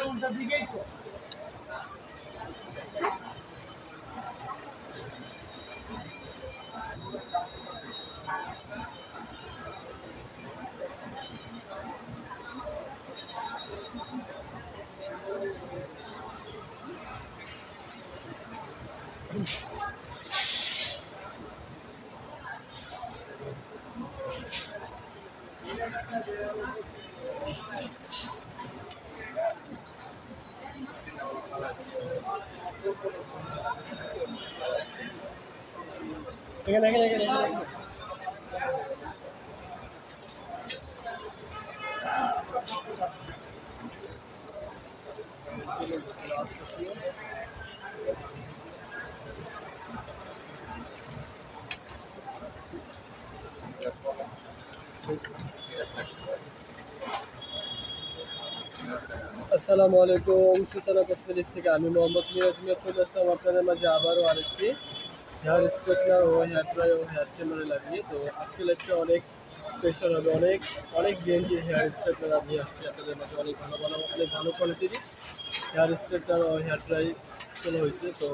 উল্টা দিকেই তো। আসসালামু আলাইকুম, সূচনা কসমেটিক্স থেকে আমি মোহাম্মদ মিরাজ মিয়া চলে আসলাম আপনাদের মাঝে আবারও আরেকটি হেয়ার স্ট্রেটনার ও হেয়ার ড্রাই ও হেয়ার ট্রিমারে লাগিয়ে। তো আজকে লাইভটা অনেক স্পেশাল হবে, অনেক অনেক রেঞ্জের হেয়ার স্ট্রেটনার আমি আসছি আপনাদের মাঝে। অনেক ভালো কোয়ালিটিরই হেয়ার স্ট্রেটনার ও হেয়ার ড্রাই চলে হয়েছে। তো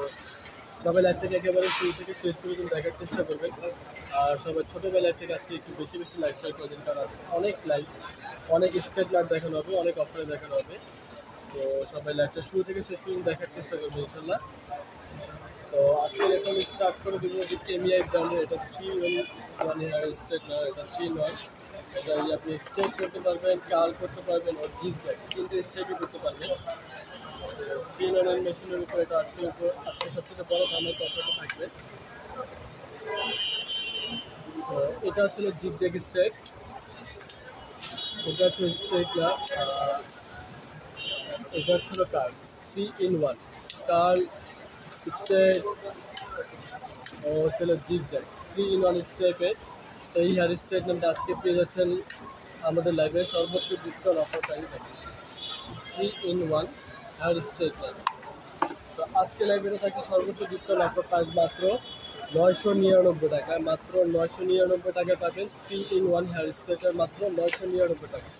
সবাই লাইভটাকে একেবারে শুরু থেকে শেষ পর্যন্ত দেখার চেষ্টা করবেন। আর সবাই ছোটোবেলায় থেকে আজকে একটু বেশি বেশি লাইক শেয়ার করবেন, কারণ আজকে অনেক লাইভ, অনেক স্ট্রেটনার দেখানো হবে, অনেক অফারে দেখানো হবে। তো সবাই লাইভটা শুরু থেকে শেষ পর্যন্ত দেখার চেষ্টা করবে ইনশাল্লাহ। তো আজকে এখন স্টার্ট করে দেবো যে কেমিআই ব্র্যান্ডের এটা 3-in-1 হেয়ার স্ট্রেটনার। এটা 3-in-1, এটা আপনি স্ট্রেট করতে পারবেন, কার্ল করতে পারবেন, ও জিগজ্যাগ তিনটে স্ট্রেটই করতে পারবেন। 3-in-1 মেশিনের উপর এটা আজকে সবথেকে বড় দামের কথাটা থাকবে। তো এটা হচ্ছে জিগজ্যাগ স্ট্রেট, এটা হচ্ছে স্ট্রেটনার, এটা হচ্ছিল কার্ল। 3-in-1 কার্ল, স্ট্রেট ও হচ্ছে জিগজ্যাগ 3-in-1 স্টেপের এই হেয়ার স্ট্রেটনারটা আজকে পেয়ে যাচ্ছেন আমাদের লাইভে সর্বোচ্চ ডিসকাউন্ট অফার প্রাইস থাকে 3-in-1 হেয়ার স্ট্রেটনার। তো আজকে লাইভে থাকে সর্বোচ্চ ডিসকাউন্ট অফার প্রাইস মাত্র 999 টাকা, মাত্র 999 টাকা পাবেন 3-in-1 হেয়ার স্ট্রেটনার, মাত্র 999 টাকা।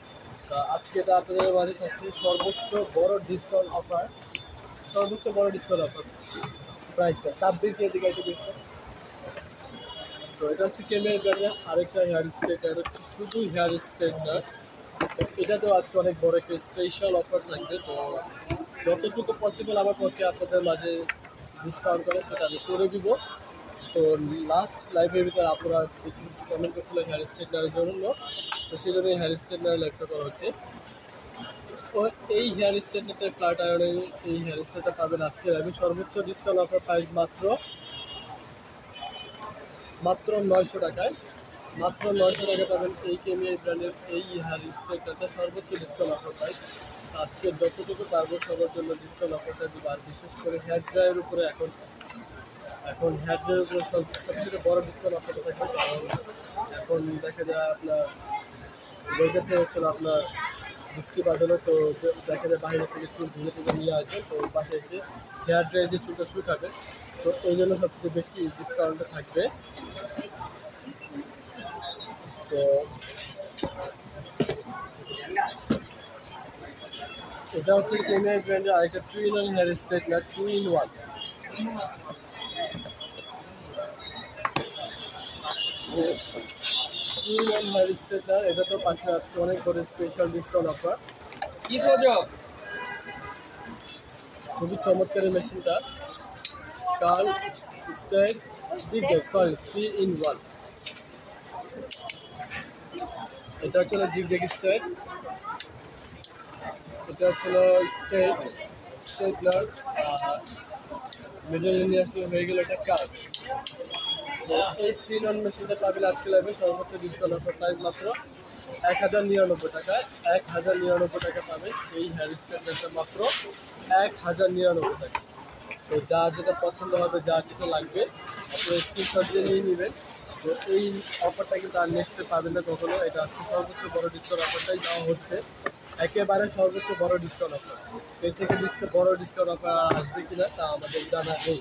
তো আজকে এটা আপনাদের মাঝে থাকছে সর্বোচ্চ বড় ডিসকাউন্ট অফার, সর্বোচ্চ বড় ডিসকাউন্ট অফার প্রাইসটা 26 কেজি গাইতে ডিসকাউন্ট। তো এটা হচ্ছে কেমিআই ব্র্যান্ডের আরেকটা হেয়ার স্ট্রেটনার, হচ্ছে শুধু হেয়ার স্ট্রেটনার। এটাতেও আজকে অনেক বড় একটা স্পেশাল অফার থাকবে। তো যতটুকু পসিবল আমার পক্ষে আপনাদের মাঝে ডিসকাউন্ট করে সেটা আমি করে দিব। তো লাস্ট লাইভের ভিতরে আপনারা বেশি বেশি কমেন্ট করছিলেন হেয়ার স্ট্রেটনারের জন্য, তো সেই জন্য হেয়ার স্ট্রেটনারের লাইভটা করা হচ্ছে। তো এই হেয়ার স্ট্রেটনারটার ফ্ল্যাট আয়রনের এই হেয়ার স্ট্রেটনার পাবেন আজকে লাইভে সর্বোচ্চ ডিসকাউন্ট অফার প্রাইস মাত্র 900 টাকায়, মাত্র 900 টাকা পাবেন এই কেমিআই ব্র্যান্ডের এই হেয়ার স্ট্রেটনারটা সর্বোচ্চ ডিসকাউন্ট অফার প্রাইস। আজকে যতটুকু পারবো সবার জন্য ডিসকাউন্ট অফারটা দিব। আর বিশেষ করে হেয়ার ড্রাইয়ের উপরে এখন হেয়ার ড্রাইয়ের উপরে সবথেকে বড় ডিসকাউন্ট অফারটা থাকবে, কারণ এখন দেখা যায় আপনার ওয়েদারটা হচ্ছিল আপনার বৃষ্টি বাদলে। তো দেখা যায় বাইরে থেকে চুল ধুয়ে থেকে নিয়ে আসবে, তো বাসায় এসে হেয়ার ড্রাই দিয়ে চুলটা শুকাবে। তো এই জন্য সবথেকে বেশি ডিসকাউন্টটা থাকবে। তো এটা হচ্ছে কেমিআই ব্র্যান্ডের আরেকটা 3-in-1 hair straightener, 2-in-1 hair straightener. এটা তো পাচ্ছে আজকে অনেক বড় স্পেশাল ডিসকাউন্ট অফার। কি সোজো খুবই চমৎকার এই মেশিনটা, curl, straight, zigzag, sorry 3-in-1। এটা হচ্ছিল জিগজ্যাগ স্ট্রেট, এটা হচ্ছিল স্ট্রেটনার, মিডল ইন্ডিয়াসলি হয়ে গেল এটা কার্ল। তো এই 3-in-1 মেশিনটা পাবেন আজকে লাগবে সর্বোচ্চ ডিসকাউন্ট অফার প্রাইস মাত্র 1099 টাকায়। 1099 টাকা পাবেন এই হেয়ার স্ট্রেটনারটা, মাত্র 1099 টাকা। তো যা যেটা পছন্দ হবে, যা যেটা লাগবে আপনি স্ক্রিনশট দিয়ে নিয়ে নেবেন। তো এই অফারটা কিন্তু আর নেক্সটে পাবেন না কখনো, এটা আজকে সর্বোচ্চ বড় ডিসকাউন্ট অফারটাই দেওয়া হচ্ছে, একেবারে সর্বোচ্চ বড় ডিসকাউন্ট অফার। এর থেকে বড় ডিসকাউন্ট অফার আসবে কিনা তা আমাদের জানা নেই।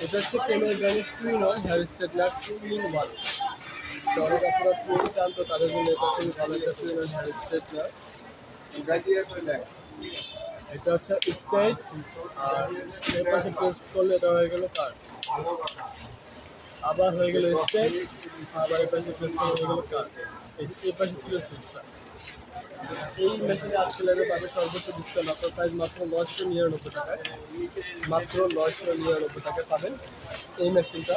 এটা হচ্ছে কেমিআই ব্র্যান্ডের 2-in-1 হেয়ার স্ট্রেটনার, 2-in-1 তো অনেক আপনারা ফুল চান, তো তাদের জন্য এটা খুবই ভালো একটা ফিমেল হেয়ার স্ট্রেটনার। এটা হচ্ছে স্ট্রেট, আর এর পাশে প্রেস করলে এটা হয়ে গেল কাট, আবার হয়ে গেল স্ট্রেট, আবার এর পাশে প্রেস করলে হয়ে গেল কাট। এই পাশে ছিল সুইচটা। এই মেশিনে আজকে লেগে পাবে সর্বোচ্চ ডিসকাউন্ট আপনার প্রাইস মাত্র 999 টাকায়, মাত্র 999 টাকায় পাবেন এই মেশিনটা।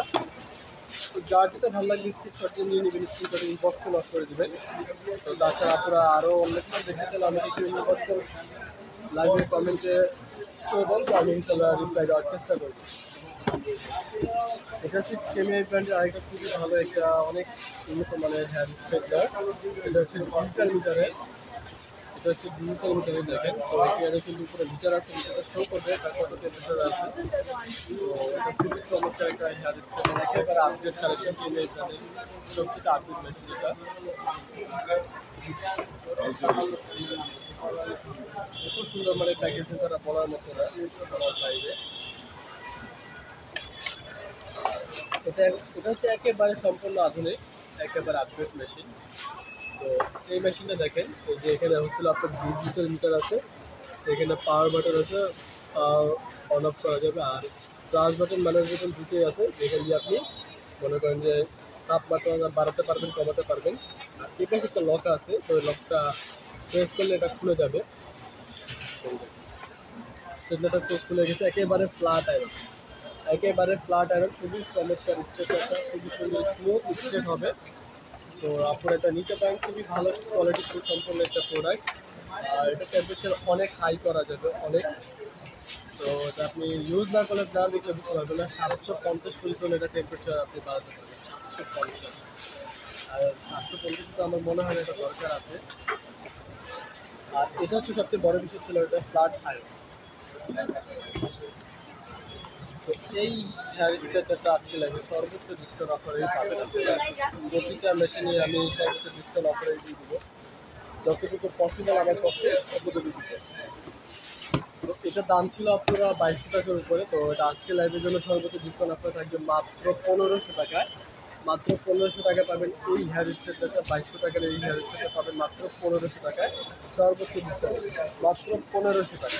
তো যার যেটা ভালো লাগবে স্ক্রিনশট নিয়ে নেবেন, স্ক্রিনশট ইনবক্সে লস করে দেবেন। তো তাছাড়া আপনারা আরও অন্য কিছু দেখতে চাইলে আমাকে একটু ইনবক্সে লাইভে কমেন্টে করবেন, তো আমি ইনশাল্লাহ রিপ্লাই দেওয়ার চেষ্টা করব। এটা হচ্ছে চেমিয়াই ব্র্যান্ডের আরেকটা খুবই ভালো একটা অনেক উন্নত মানের হেয়ার স্ট্রেটনার। এটা হচ্ছে ডিজিটাল মিটারের, এটা হচ্ছে ডিজিটাল মিটারে দেখেন। তো এখানে কিন্তু উপরে মিটার আছে, মিটারটা শো করবে তার কত টেম্পারেচার আছে। তো এটা খুবই চমৎকার একটা হেয়ার স্টাইল, একেবারে আপডেট কালেকশন চেমিয়াই ব্র্যান্ডের সবথেকে আপডেট মেশিন এটা। খুব সুন্দর মানে প্যাকেজিং করা, বলার মতো না বলার বাইরে। এটা এটা হচ্ছে একেবারে সম্পূর্ণ আধুনিক, একেবারে আপডেট মেশিন। তো এই মেশিনটা দেখেন, এই যে এখানে হচ্ছিল আপনার ডিজিটাল মিটার আছে, এখানে পাওয়ার বাটন আছে, অন অফ করা যাবে, আর প্লাস বাটন মাইনাস বাটন দুটোই আছে, যেখানে দিয়ে আপনি মনে করেন যে তাপমাত্রা বাড়াতে পারবেন, কমাতে পারবেন। আর এই পাশে একটা লক আছে, তো ওই লকটা প্রেস করলে এটা খুলে যাবে। স্টেটনারটা খুলে গেছে, একেবারে ফ্ল্যাট আয়রন, একেবারে ফ্ল্যাট আয়রন, খুবই চমৎকার স্টেটনারটা, খুবই সুন্দর স্মুথ স্ট্রেট হবে। তো আপনারা এটা নিতে পারেন, খুবই ভালো কোয়ালিটি সম্পূর্ণ একটা প্রোডাক্ট। আর এটা টেম্পারেচার অনেক হাই করা যাবে, অনেক। তো এটা আপনি ইউজ না করলে না দেখলে বুঝতে পারবেন না, 750 পর্যন্ত এটা টেম্পারেচার আপনি বাড়াতে পারবেন, 750। আর 750 তো আমার মনে হয় না এটা দরকার আছে। আর এটা হচ্ছে সবচেয়ে বড় বিষয় ছিল, এটা ফ্ল্যাট আয়রন। তো এই হেয়ার স্টাইলটা আজকে লাগে সর্বোচ্চ ডিসকাউন্ট অফারেই পাবেন আপনারা। প্রতিটা মেশিনে আমি সর্বোচ্চ ডিসকাউন্ট অফারে দিয়ে দেবো, যতটুকু পসিবল আমার পক্ষে ততটুকু দিতে। তো এটার দাম ছিল আপনারা 2200 টাকার উপরে, তো এটা আজকে লাইভের জন্য সর্বোচ্চ ডিসকাউন্ট আপনার থাকবে মাত্র 1500 টাকায়। মাত্র 1500 টাকা পাবেন এই হেয়ার স্টাইলটা, 2200 টাকার এই হেয়ার স্টাইলটা পাবেন মাত্র 1500 টাকায়, সর্বোচ্চ ডিসকাউন্ট মাত্র 1500 টাকা।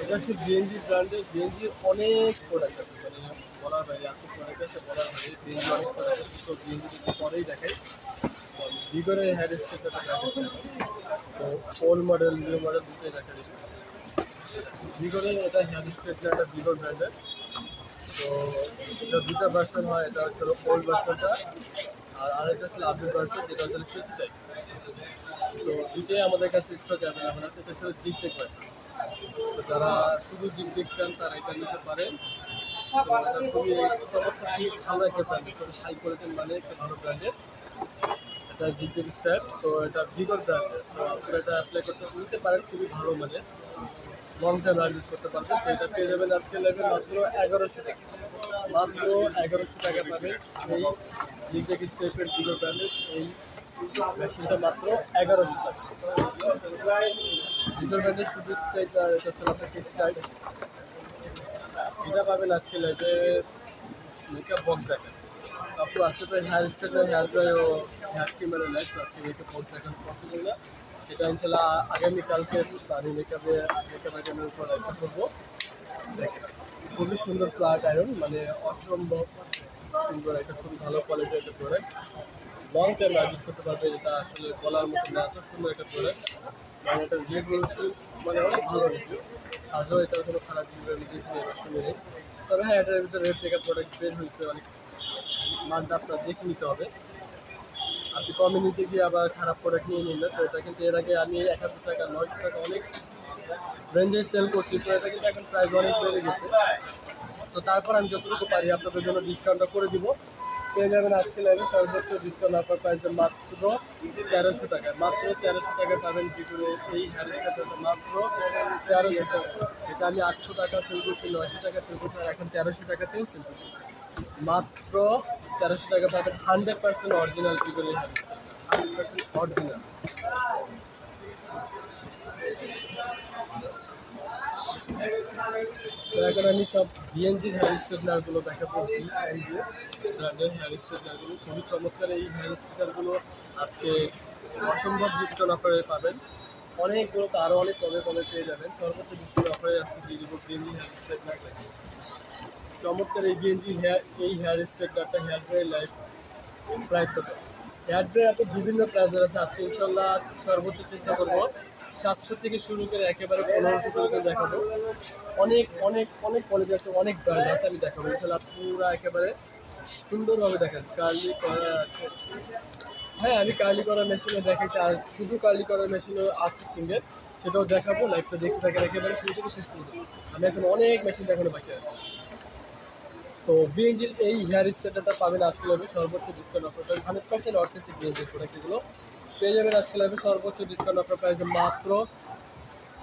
এটা হচ্ছে বিএনজি ব্র্যান্ডের, বিএনজির অনেক প্রোডাক্ট আছে, মানে বলার বাইরে এত প্রোডাক্ট আছে, বলার বাইরে বিএনজি অনেক প্রোডাক্ট আছে। তো বিএনজি পরেই দেখাই, ভিগরের হেয়ার স্টাইলটা দেখাচ্ছি। তো ওল্ড মডেল নিউ মডেল দুটোই দেখা দিচ্ছে। ভিগরের এটা হেয়ার স্ট্রেটনারটা ভিগর ব্র্যান্ডের। তো এটা দুটা ভার্সন হয়, এটা হচ্ছে ওল্ড ভার্সনটা, আর আরেকটা হচ্ছে আপডেট ভার্সন, যেটা হচ্ছে কিছু টাইপ। তো দুটোই আমাদের কাছে স্টক অ্যাভেলেবেল আছে। এটা হচ্ছে জিগটেক ভার্সন। তো যারা শুধু জিগটেক চান তারা এটা নিতে পারেন। তো এটা খুবই চমৎকার, খুবই ভালো একটা ব্র্যান্ড, খুবই হাই কোয়ালিটির মানে একটা ভালো ব্র্যান্ডের। এটা জিগটেক স্টাইল, তো এটা ভিগর ব্র্যান্ডের। তো আপনারা এটা অ্যাপ্লাই করতে নিতে পারেন, খুবই ভালো মানে লং টাইম ইউজ করতে পারবেন। তো এটা পেয়ে যাবেন আজকে লেভেল মাত্র 1100 টাকা, মাত্র 1100 টাকা পাবেন এই জিগটেক স্টাইপের ভিগর ব্র্যান্ডের এই মেশিনটা, মাত্র 1100 টাকা। ভিগর ব্র্যান্ডের শুধু স্টাইল, আর এটা হচ্ছে আপনার স্টাইল, এটা পাবেন আজকে লাইভে। মেকআপ বক্স দেখেন আপু, আজকে তো হেয়ার স্টাইল, হেয়ার ড্রাই ও হেয়ার ক্রিমের লাইভ, তো আজকে মেকআপ বক্স দেখানো পসিবল না। সেটা ইনশাল্লাহ আগামীকালকে আমি মেকআপ আইটেমের উপর একটা করবো। দেখেন খুবই সুন্দর ফ্ল্যাট আয়রন, মানে অসম্ভব সুন্দর একটা, খুবই ভালো কোয়ালিটির একটা প্রোডাক্ট, লং টাইম ইউজ করতে পারবে। এটা আসলে বলার মতো না, এত সুন্দর একটা প্রোডাক্ট। মানে এটা রিভিউ মানে অনেক ভালো রিভিউ, আজও এটার কোনো খারাপ রিভিউ আমি দেখিনি এবার শুনে নেই। তবে হ্যাঁ, এটার ভিতরে রেড টেকা প্রোডাক্ট বের হয়েছে, অনেক মানটা আপনার দেখে নিতে হবে। আপনি কমে নিতে গিয়ে আবার খারাপ প্রোডাক্ট নিয়ে নিলেন। তো এটা কিন্তু এর আগে আমি 1000 টাকা 900 টাকা অনেক রেঞ্জে সেল করছি, তো এটা কিন্তু এখন প্রাইস অনেক বেড়ে গেছে। তো তারপর আমি যতটুকু পারি আপনাদের জন্য ডিসকাউন্টটা করে দিব। পেয়ে যাবেন আজকে লাইভে সর্বোচ্চ ডিসকাউন্ট অফার প্রাইসে মাত্র 1300 টাকায়, মাত্র 1300 টাকায় পাবেন ভিতরে এই হেয়ার স্টাইলটা, মাত্র 1300 টাকা। এটা আমি 800 টাকা সেল করছি, 900 টাকা সেল করছি, আর এখন 1300 টাকাতেও সেল করছি। মাত্র 1300 টাকা পাবেন 100% অরিজিনাল ভিতরে হেয়ার স্টাইলটা, 100% অরিজিনাল। তো এখন আমি সব বিএনজির হেয়ার স্ট্রেটনারগুলো দেখাবো। বিএনজি ব্র্যান্ডের হেয়ার স্ট্রেটনারগুলো খুবই চমৎকার। এই হেয়ার স্ট্রেটনারগুলো আজকে অসম্ভব ডিসকাউন্ট অফারে পাবেন। অনেকগুলো তো আরও অনেক কমে কমে পেয়ে যাবেন। সর্বোচ্চ ডিসকাউন্ট অফারে আজকে দিয়ে দেবো বিএনজি হেয়ার স্ট্রেটনার। চমৎকার এই বিএনজি হেয়ার স্ট্রেটনারটা হেয়ার ড্রাই লাইফ প্রাইস কত? হেয়ার ড্রাই আপনার বিভিন্ন প্রাইসের আছে। আজকে ইনশাল্লাহ সর্বোচ্চ চেষ্টা করবো 700 থেকে শুরু করে একেবারে 1500 পর্যন্ত দেখাবো। অনেক অনেক অনেক কোয়ালিটি আছে, অনেক ব্র্যান্ড আছে, আমি দেখাবো ইনশাল্লাহ পুরো একেবারে সুন্দরভাবে দেখেন। কার্লি করা আছে, হ্যাঁ আমি কার্লি করার মেশিনও দেখাচ্ছি, আর শুধু কার্লি করার মেশিনও আছে সিঙ্গেল, সেটাও দেখাবো। লাইভটা দেখতে থাকেন একেবারে শুরু থেকে শেষ পর্যন্ত। আমি এখন অনেক মেশিন দেখানো বাকি আছে। তো বিএনজির এই হেয়ার স্ট্রেটনারটা পাবেন আজকে লাইভে সর্বোচ্চ ডিসকাউন্ট অফারটা 100% অথেন্টিক বিএনজির প্রোডাক্ট এগুলো পেয়ে যাবেন আজকে লাইভে সর্বোচ্চ ডিসকাউন্ট অফার প্রাইসে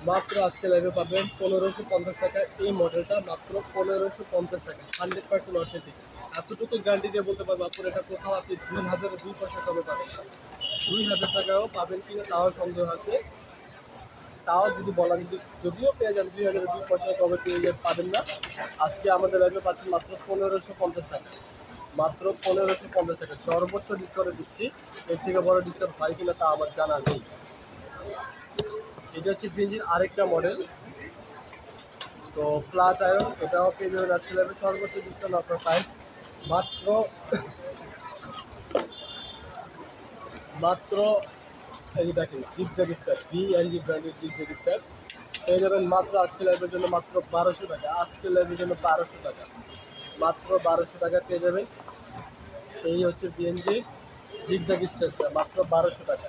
মাত্র আজকে লাইভে পাবেন 1550 টাকা। এই মডেলটা মাত্র 1550 টাকা, 100% অথেন্টিক। এতটুকু গ্যারান্টি দিয়ে বলতে পারবো আপনার এটা কোথাও আপনি 2002 পয়সা কমে পাবেন না। 2000 টাকাও পাবেন কিনা তাও সন্দেহ আছে। তাও যদি বলা যদিও পেয়ে যান 2002 পয়সা কমে পাবেন না। আজকে আমাদের লাইভে পাচ্ছেন মাত্র 1550 টাকা, মাত্র 1550 টাকা সর্বোচ্চ ডিসকাউন্টে দিচ্ছি। এর থেকে বড় ডিসকাউন্ট হয় কিনা তা আমার জানা নেই। এটা হচ্ছে বিএনজির আরেকটা মডেল, তো ফ্ল্যাট আয়রন, এটাও পেয়ে যাবেন আজকে লাইভে সর্বোচ্চ ডিসকাউন্ট অফার প্রাইস মাত্র মাত্র এই যে দেখেন জিগজ্যাগ স্টার, বিএনজি ব্র্যান্ডের জিগজ্যাগ স্টার পেয়ে যাবেন মাত্র আজকে লাইভের জন্য মাত্র 1200 টাকা। আজকে লাইভের জন্য 1200 টাকা, মাত্র 1200 টাকা পেয়ে যাবেন। এই হচ্ছে বিএনজি জিগজ্যাগ স্টারটা মাত্র 1200 টাকা।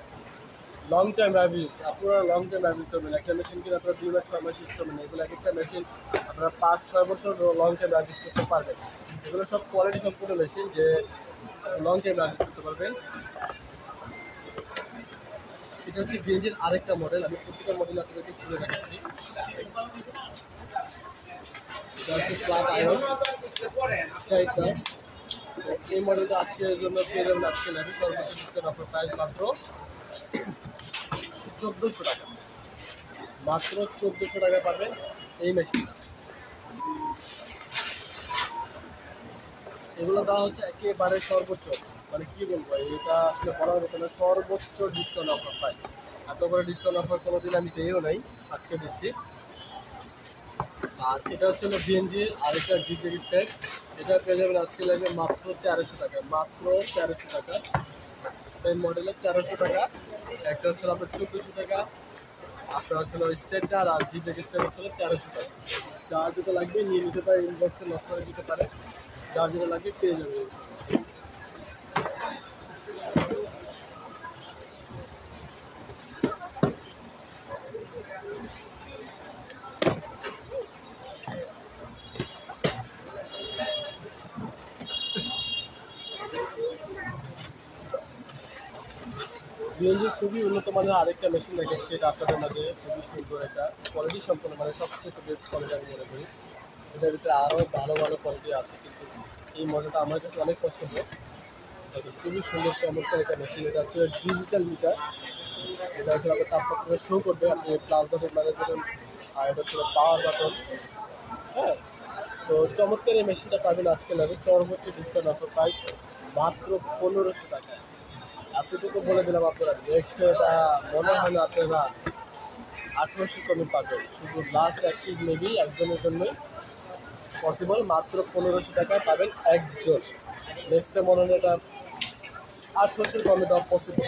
লং টাইম ব্যবহৃত, আপনারা লং টাইম ব্যবহৃত করবেন। একটা মেশিন কিনে আপনারা 2 মাস 6 মাস ইউজ করবেন, এগুলো এক একটা মেশিন আপনারা 5-6 বছর লং টাইম ব্যবহৃত করতে পারবেন। এগুলো সব কোয়ালিটি সম্পূর্ণ মেশিন যে লং টাইম ব্যবহৃত করতে পারবেন। এটা হচ্ছে বিএনজির আরেকটা মডেল, আমি প্রতিটা মডেল আপনাদেরকে খুলে দেখাচ্ছি। এটা হচ্ছে ফ্ল্যাট আয়রন স্ট্রাইকার। এই মডেলটা আজকের জন্য পেয়ে যাবেন আজকে লাইভে সর্বোচ্চ ডিসকাউন্ট অফার প্রাইস মাত্র 1400 টাকা, মাত্র 1400 টাকা পাবেন এই মেশিনটা। এগুলো দেওয়া হচ্ছে একেবারে সর্বোচ্চ, মানে কি বলবো, এটা আসলে বলার মতো না, সর্বোচ্চ ডিসকাউন্ট অফার পাই। এত করে ডিসকাউন্ট অফার কোনোদিন আমি দিয়েও নাই, আজকে দিচ্ছি। আর এটা হচ্ছে বিএনজির আরেকটা জিগজ্যাগ স্টাইল, এটা পেয়ে যাবেন আজকে লাগবে মাত্র 1300 টাকা, মাত্র 1300 টাকা। সেম মডেলের 1300 টাকা, একটা হচ্ছে আপনার 1400 টাকা। আপনার হচ্ছে স্ট্যান্ডার্ড আর জিগজ্যাগ স্টাইল হচ্ছে 1300 টাকা। যার যেটা লাগবে নিয়ে নিতে পারে, ইনবক্সে নক করে দিতে পারে, যার যেটা লাগবে পেয়ে যাবে। বিএনজি খুবই উন্নত মানের আরেকটা মেশিন দেখাচ্ছি, এটা আপনাদের মাঝে খুবই সুন্দর, এটা কোয়ালিটি সম্পূর্ণ, মানে সবচেয়ে বেস্ট কোয়ালিটি আমি মনে করি। এটার ভিতরে আরও ভালো ভালো কোয়ালিটি আছে, কিন্তু এই মডেলটা আমার কাছে অনেক পছন্দ। খুবই সুন্দর চমৎকার একটা মেশিন। এটা হচ্ছে ডিজিটাল মিটার, এটা হচ্ছে আপনার তাপমাত্রা শো করবে, আপনি প্লাস বাটন ম্যানেজ করবেন, আর এটা হচ্ছে পাওয়ার বাটন। হ্যাঁ, তো চমৎকার এই মেশিনটা পাবেন আজকে লাগে সর্বোচ্চ ডিসকাউন্ট অফার প্রাইস মাত্র 1500 টাকা। এতটুকু বলে দিলাম, আপনারা নেক্সট এটা মনে হয় না আপনারা 1800 কমে পাবেন। শুধু লাস্ট একটি মেবি একজনের জন্যই পসিবল, মাত্র 1500 টাকায় পাবেন একজন। নেক্সটে মনে হয় এটা 1800 কমে দেওয়া পসিবল।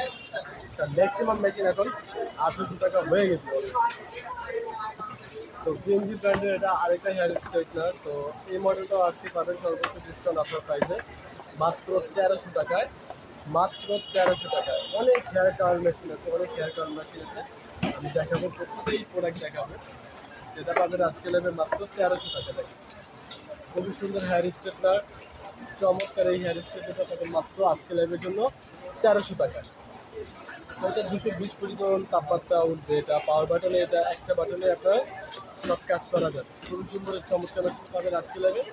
ম্যাক্সিমাম মেশিন এখন 1800 টাকা হয়ে গেছে। তো বিএনজি ব্র্যান্ডের এটা আরেকটা হেয়ার স্ট্রেটনার, তো এই মডেলটাও আজকে পাবেন সর্বোচ্চ ডিসকাউন্ট অফার প্রাইসে মাত্র 1300 টাকায়, মাত্র 1300 টাকায়। অনেক হেয়ার কালার মেশিন আছে, অনেক হেয়ার কালার মেশিন আছে, আমি দেখাবো, প্রত্যেকটাই প্রোডাক্ট দেখাবো। যেটা পাবেন আজকে নেবে মাত্র 1300 টাকা থেকে। খুবই সুন্দর হেয়ার স্ট্রেটনার, চমৎকার এই হেয়ার স্ট্রেটনারটা পাবেন মাত্র আজকে লাইভের জন্য 1300 টাকায়। এটা 220 পর্যন্ত তাপমাত্রা উঠবে, এটা পাওয়ার বাটনে, এটা একটা বাটনে আপনার সব কাজ করা যাবে। খুবই সুন্দর চমৎকার মেশিন পাবেন আজকে লাগে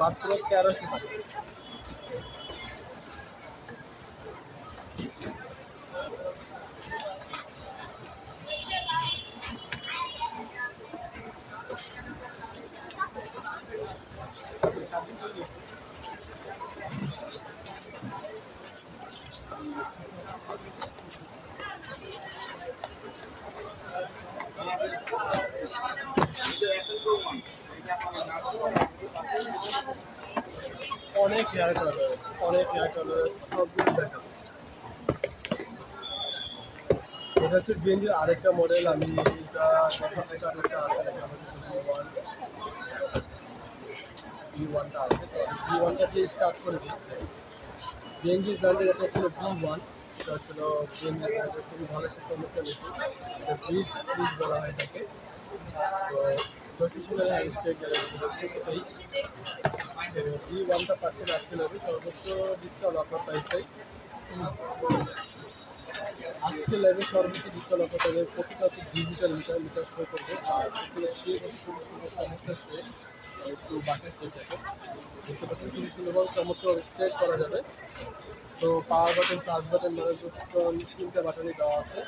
মাত্র 1300 টাকা। অনেক হেয়ার কালার আছে, অনেক হেয়ার কালার আছে, সবগুলো দেখাবো। এটা হচ্ছে বিএনজির আরেকটা মডেল। আমি এটা দেখাতে আরেকটা আছে, আমাদের V1টা আছে। তো V1টা দিয়ে স্টার্ট করে দিচ্ছে। বিএনজি ব্র্যান্ডের এটা হচ্ছিল V1। এটা হচ্ছিল বিএনজি ব্র্যান্ডের খুবই ভালো একটা চমৎকার মেশিন। ব্রিজ ব্রিজ বলা হয় এটাকে। তো প্রফেশনাল হ্যান্ড স্টেক প্রত্যেকটাই V1টা পাচ্ছেন আজকে নেবে সর্বোচ্চ ডিসকাউন্ট অফার প্রাইসটাই। আজকে লাইভে সর্বোচ্চ ডিসকাউন্ট অফার পাবে। প্রতিটা হচ্ছে ডিজিটাল মিটার মিটার শো করবে। আর এগুলো শেপ হচ্ছে খুবই সুন্দর চমৎকার শেপ, একটু বাঁকা শেপ আছে। দেখতে পাচ্ছেন খুবই সুন্দরভাবে চমৎকার স্ট্রেচ করা যাবে। তো পাওয়ার বাটন, প্লাস বাটন, মানে তিনটা বাটনই দেওয়া আছে।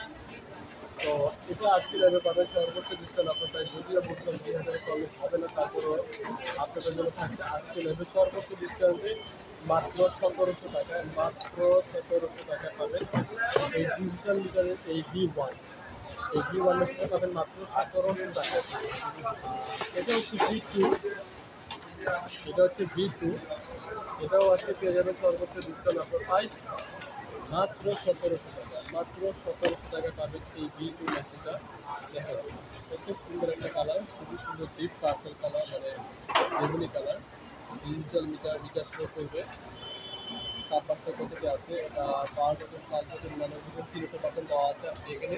তো এটা আজকে লাইভে পাবেন সর্বোচ্চ ডিসকাউন্ট অফার প্রাইস। যদিও বুঝলাম 2000 কমে হবে না, তারপরেও আপনাদের জন্য থাকছে আজকে লাইভে সর্বোচ্চ ডিসকাউন্টে মাত্র 1700 টাকায়, মাত্র 1700 টাকায় পাবেন এই ডিজিটাল মিটারের এই V1। এই V1 মেশিনটা পাবেন মাত্র 1700 টাকায়। এটা হচ্ছে V2, এটা হচ্ছে V2। এটাও আজকে পেয়ে যাবেন সর্বোচ্চ ডিসকাউন্ট অফার প্রাইস মাত্র 1700 টাকা। মাত্র 1700 টাকা পাবেন এই V2 মেশিনটা। দেখেন কত সুন্দর একটা কালার, খুবই সুন্দর ডিপ পার্পল কালার, মানে বেগুনি colour. Digital meter metre show করবে। তাপমাত্রা কতটি আছে, এটা পাওয়ার বাটন, প্লাস বাটন, মানে তিনটে বাটন দেওয়া আছে। আপনি এখানে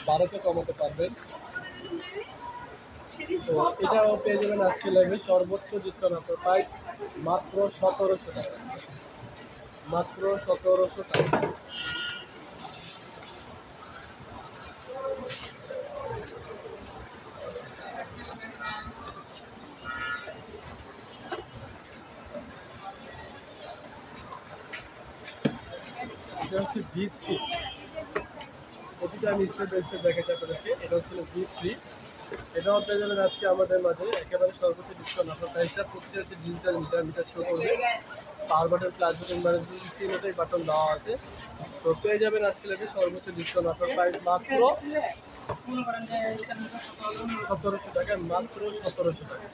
12তে কমাতে পারবেন। তো এটাও পেয়ে যাবেন আজকে লাইভে সর্বোচ্চ ডিসকাউন্ট অফার প্রাইস মাত্র 1700 টাকা। মাত্র 1700 টাকা। এটা হচ্ছে V3। প্রতিটা আমি স্টেপ বাই স্টেপ দেখাচ্ছি আপনাদেরকে। এটা হচ্ছিল V3। এটাও পেয়ে যাবেন আজকে আমাদের মাঝে একেবারে সর্বোচ্চ ডিসকাউন্ট অফার প্রাইসটা। প্রতিটা হচ্ছে ডিজিটাল মিটার মিটার শো করবে। পাওয়ার বাটন, প্লাস বাটন, মানে তিনটাই বাটন দেওয়া আছে। তো পেয়ে যাবেন আজকে লাগে সর্বোচ্চ ডিসকাউন্ট অফার প্রাইস মাত্র 1700 টাকা। মাত্র 1700 টাকা।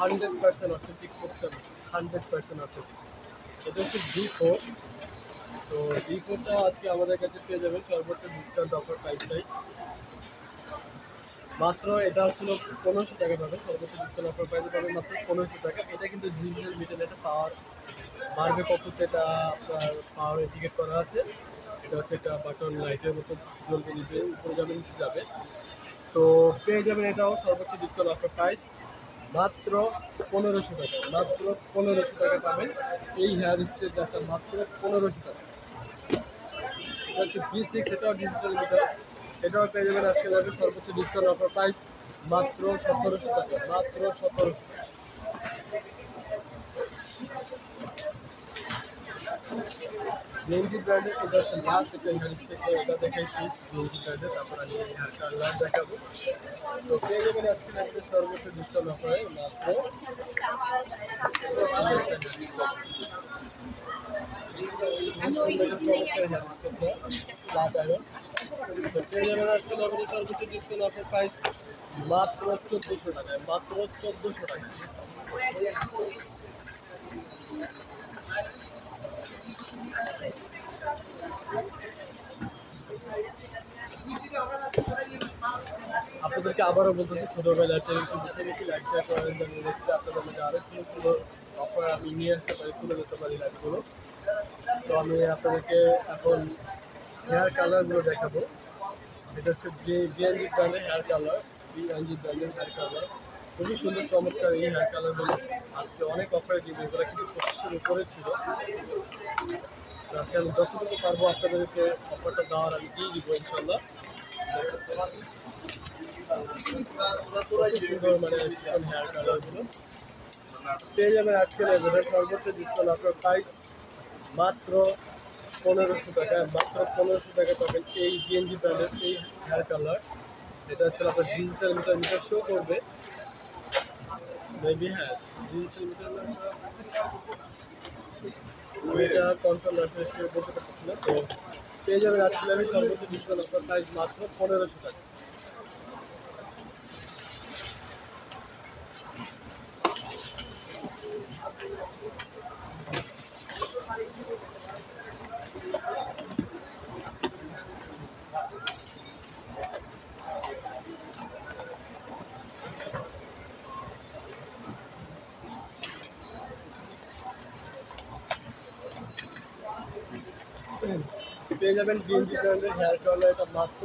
100% অথেন্টিক করতে 100% অথেন্টিক। এটা হচ্ছে V4। তো V4টা আজকে আমাদের কাছে পেয়ে যাবেন সর্বোচ্চ ডিসকাউন্ট অফার প্রাইসটাই মাত্র। এটা হচ্ছিল 1500 টাকা পাবে সর্বোচ্চ ডিসকাউন্ট অফার প্রাইসে পাবে মাত্র 1500 টাকা। এটা কিন্তু ডিজিটাল মিটার, এটা পাওয়ার বাড়বে কতটা, এটা আপনার পাওয়ার ইন্ডিকেট করা আছে। এটা হচ্ছে একটা বাটন লাইটের মতো জ্বলবে, নিচে উপরে যাবে, নিচে যাবে। তো পেয়ে যাবেন এটাও সর্বোচ্চ ডিসকাউন্ট অফার প্রাইস মাত্র 1500 টাকা। মাত্র 1500 টাকা পাবেন এই হেয়ার স্ট্রেটটা, মাত্র 1500 টাকা। এটা হচ্ছে V6, এটাও ডিজিটাল মিটার। এটাও পেয়ে যাবেন আজকে লাগবে সর্বোচ্চ ডিসকাউন্ট অফার প্রাইস মাত্র 1700 টাকা। মাত্র 1700 টাকা। বিএনজি ব্র্যান্ডের এটা হচ্ছে লাস্ট একটা হেয়ার স্টেক, এটা দেখাইছি বিএনজি ব্র্যান্ডের। তারপর আমি হেয়ার কালার দেখাবো। তো পেয়ে যাবেন আজকে লাগবে সর্বোচ্চ ডিসকাউন্ট অফারে মাত্র পেয়ে যাবেন আজকে লাগবে সর্বোচ্চ ডিসকাউন্ট অফার প্রাইস মাত্র 1400 টাকায়। মাত্র 1400 টাকায়। আপনাদেরকে আবারও বলতেছি, ছোটোবেলায় একটু বেশি বেশি লাইক শেয়ার করার জন্য নেক্সট আপনাদের মধ্যে আরও সুন্দর সুন্দর অফার আমি নিয়ে আসতে পারি, তুলে দিতে পারি লাইভগুলো। তো আমি আপনাদেরকে এখন হেয়ার কালারগুলো দেখাবো। এটা হচ্ছে বিএনজি ব্র্যান্ডের হেয়ার কালার। বিএনজি ব্র্যান্ডের হেয়ার কালার খুবই সুন্দর চমৎকার। এই হেয়ার কালারগুলো আজকে অনেক অফারে দিব। এগুলো কিন্তু 2500 উপরে ছিল। আজকে আমি যতটুকু পারবো আপনাদেরকে অফারটা দেওয়ার আমি দিয়ে দিব ইনশাল্লাহ। সুন্দর মানে হেয়ার কালারগুলো পেয়ে যাবেন আজকে লেভেলের সর্বোচ্চ ডিসকাউন্ট অফার প্রাইস মাত্র 1500 টাকায়। মাত্র 1500 টাকা পাবেন এই বিএনজি ব্র্যান্ডের এই হেয়ার কালার। এটা হচ্ছে আপনার ডিজিটাল মিটার মিটার শো করবে মেবি। হ্যাঁ, ডিজিটাল মিটার এটা কনফার্ম আসলে সে বলতে পারতেছি না। তো পেয়ে যাবেন আজকে লেভেলের সর্বোচ্চ ডিসকাউন্ট অফার প্রাইস মাত্র 1500 টাকা। পেয়ে যাবেন বিএনজি ব্র্যান্ডের হেয়ার কার্লার, এটা মাত্র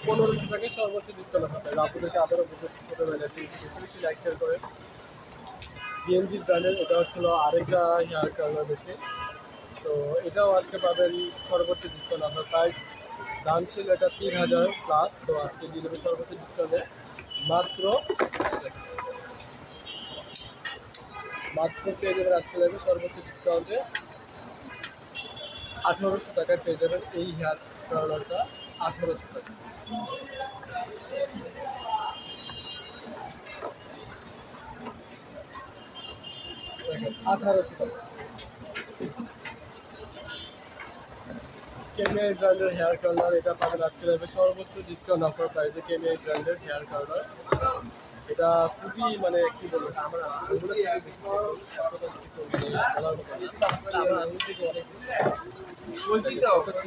1500 টাকায় সর্বোচ্চ ডিসকাউন্ট হবে। আপনাদেরকে আবারও বলতেছি ছোটোবেলা বেশি বেশি লাইক শেয়ার করে। বিএনজি ব্র্যান্ডের এটা হচ্ছিল আরেকটা হেয়ার কার্লার মেশিন। তো এটাও আজকে পাবেন সর্বোচ্চ ডিসকাউন্ট। আপনার প্রাইস দাম ছিল এটা 3000 প্লাস, তো আজকে দিয়ে দেবে সর্বোচ্চ ডিসকাউন্টে মাত্র পেয়ে যাবেন। আজকে লাগবে সর্বোচ্চ ডিসকাউন্টে 1800 টাকায় পেয়ে যাবেন এই হেয়ার কার্লারটা। 1800 টাকা। 1800 টাকা। কেমিআই ব্র্যান্ডের হেয়ার কার্লার, এটা পাবেন আজকে লাগবে সর্বোচ্চ ডিসকাউন্ট অফার প্রাইসে। কেমিআই ব্র্যান্ডের হেয়ার কার্লার, এটা খুবই মানে কি বলবো, আমরা ওগুলো থেকে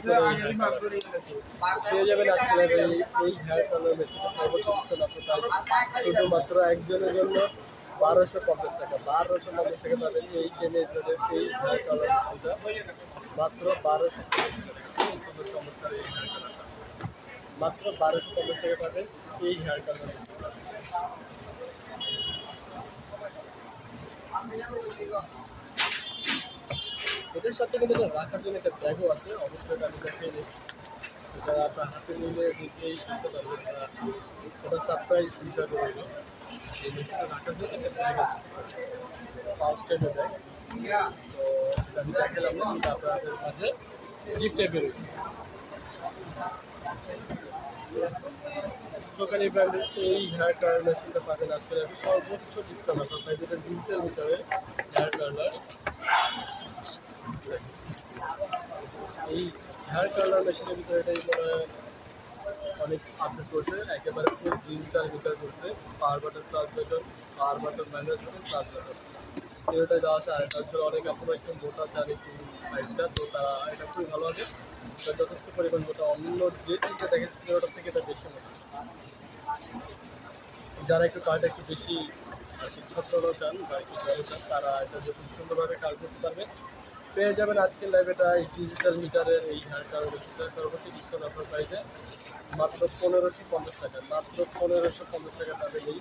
বেশি পেয়ে যাবেন আজকে এই হেয়ার কালার মেশিনটা সর্বোচ্চ ডিসকাউন্ট অফার প্রাইস শুধুমাত্র একজনের জন্য 1250 টাকা। 1250 টাকা পাবেন এই কেমিআই ব্র্যান্ডের এই হেয়ার কালার মেশিনটা মাত্র 1250 টাকা। খুব সুন্দর চমৎকার এই হেয়ার কালারটা মাত্র 1250 টাকা পাবেন এই হেয়ার কালার মেশিনটা। এটার সাথে কিন্তু রাখার জন্য একটা ব্যাগও আছে, অবশ্যই আমি দেখে নিই। এটা আপনার হাতে নিলে দেখেই শিখতে পারবেন, ওটা সারপ্রাইজ হিসাবে রইল। এই মেশিনটা রাখার জন্য একটা ব্যাগ আছে, পাউচ টাইপের ব্যাগ। তো সেটা আমি দেখালাম না, সেটা আপনাদের মাঝে গিফট টাইপের রইল। সোকানি ব্র্যান্ডের এই হেয়ার কালার মেশিনটা পাবেন আজকে সর্বোচ্চ ডিসকাউন্ট অফার প্রাইস। এটা ডিজিটাল মিটারের হেয়ার কালার। এই হেয়ার কালার মেশিনের ভিতরে এটাই অনেক আপডেট করছে, একেবারে পুরো ডিজিটাল মিটার করছে। Power button, plus button, power button, minus button, plus button তিনটাই দেওয়া আছে। আর এটা হচ্ছে অনেক আপনারা একটু মোটা চান একটু হাইটটা, তো তারা এটা খুবই ভালো হবে। যথেষ্ট পরিমাণ মোটা, অন্য যে তিনটা দেখে তিনটার থেকে এটা বেশি মোটা। যারা একটু কাজটা একটু বেশি আর কি ছোট চান বা একটু বড় চান, তারা এটা যত সুন্দরভাবে কাজ করতে পারবে। পেয়ে যাবেন আজকের লাইভ এটা এই ডিজিটাল মিটারের এই হেয়ার কালার মেশিনটা সর্বোচ্চ ডিসকাউন্ট অফার প্রাইসে মাত্র 1550 টাকা। মাত্র 1550 টাকা পাবেন এই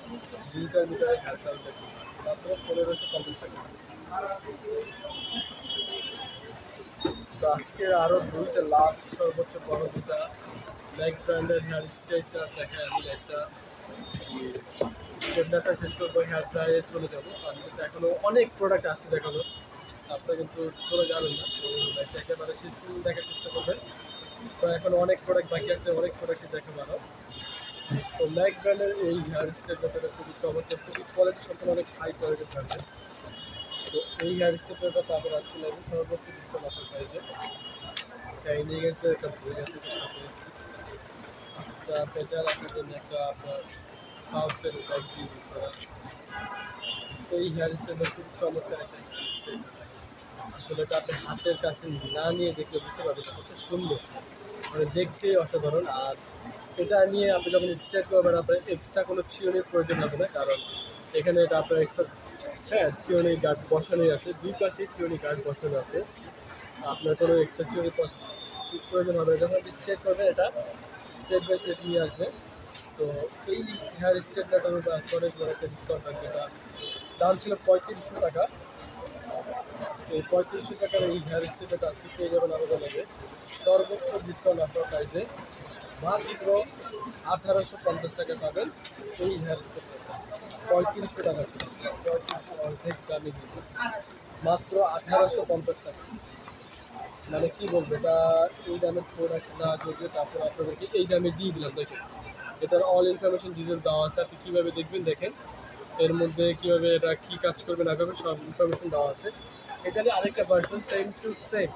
ডিজিটাল মিটারের হেয়ার কালার মেশিন, মাত্র 1550 টাকা। তো আজকের আরও দুইটা লাস্ট সর্বোচ্চ বড় দুটা ম্যাক ব্র্যান্ডের হেয়ার স্ট্রেটনার দেখায়। আমি একটা স্ট্রেটনারটা শেষ করবো, হেয়ার ড্রাইয়ে চলে যাবো। আমি কিন্তু এখনও অনেক প্রোডাক্ট আসতে দেখানো, আপনারা কিন্তু চলে যাবেন না, তো একেবারে শেষ পর্যন্ত দেখার চেষ্টা করবেন। তো এখন অনেক প্রোডাক্ট বাকি আছে, অনেক প্রোডাক্টই দেখা ভালো। তো ম্যাক ব্র্যান্ডের এই হেয়ার স্ট্রেটনারটা খুবই চমৎকার, খুবই কোয়ালিটি সম্পন্ন, অনেক হাই কোয়ালিটির ব্র্যান্ডের। তো এই হেয়ার স্ট্রেটনারটা পাবেন আজকে লাগবে সর্বোচ্চ ডিসকাউন্ট অফার প্রাইসে। এটা নিয়ে গেছে একটা বই আছে, একটা পেঁচা রাখার জন্য একটা আপনার পাউচের ব্যাগ দিয়ে ইউজ করা। তো এই হেয়ার স্ট্রেটনার খুব চমৎকার একটা স্ট্রেটনার। আসলে এটা আপনি হাতের কাছে না নিয়ে দেখলে বুঝতে পারবেন কত সুন্দর, মানে দেখতে অসাধারণ। আর এটা নিয়ে আপনি যখন স্ট্রেট করবেন আপনার এক্সট্রা কোনো চিরুনির প্রয়োজন হবে না, কারণ এখানে এটা আপনার এক্সট্রা চিরুনি গার্ড বসানোই আছে, দুই পাশে চিরুনি গার্ড বসানো আছে। আপনার কোনো এক্সট্রা চিরুনি প্রয়োজন হবে না। যখন আপনি স্ট্রেট করবেন এটা স্টেপ বাই স্টেপ নিয়ে আসবে। তো এই হেয়ার স্ট্রেটনারটার অনেক বড় একটা ডিসকাউন্ট থাকবে। এটা দাম ছিল 3500 টাকা। এই 3500 টাকার এই হেয়ার স্ট্রেটনারটা আজকে পেয়ে যাবেন আমাদের লাগে সর্বোচ্চ ডিসকাউন্ট অফার প্রাইসে মাত্র 1850 টাকা পাবেন এই হেয়ার স্ট্রেটনারটা। 3500 টাকা ছিল, 3500 অর্ধেক দামে দিবে মাত্র 1850 টাকা। মানে কি বলবো, এটা এই দামের প্রোডাক্ট না যদিও, তারপর আপনাদেরকে এই দামে দিয়ে দিলাম। দেখেন এটার অল ইনফরমেশন ডিটেলস দেওয়া আছে, আপনি কীভাবে দেখবেন দেখেন, এর মধ্যে কীভাবে এটা কী কাজ করবে না করবে সব ইনফরমেশন দেওয়া আছে। এখানে আরেকটা ভার্সন সেম টু সেম,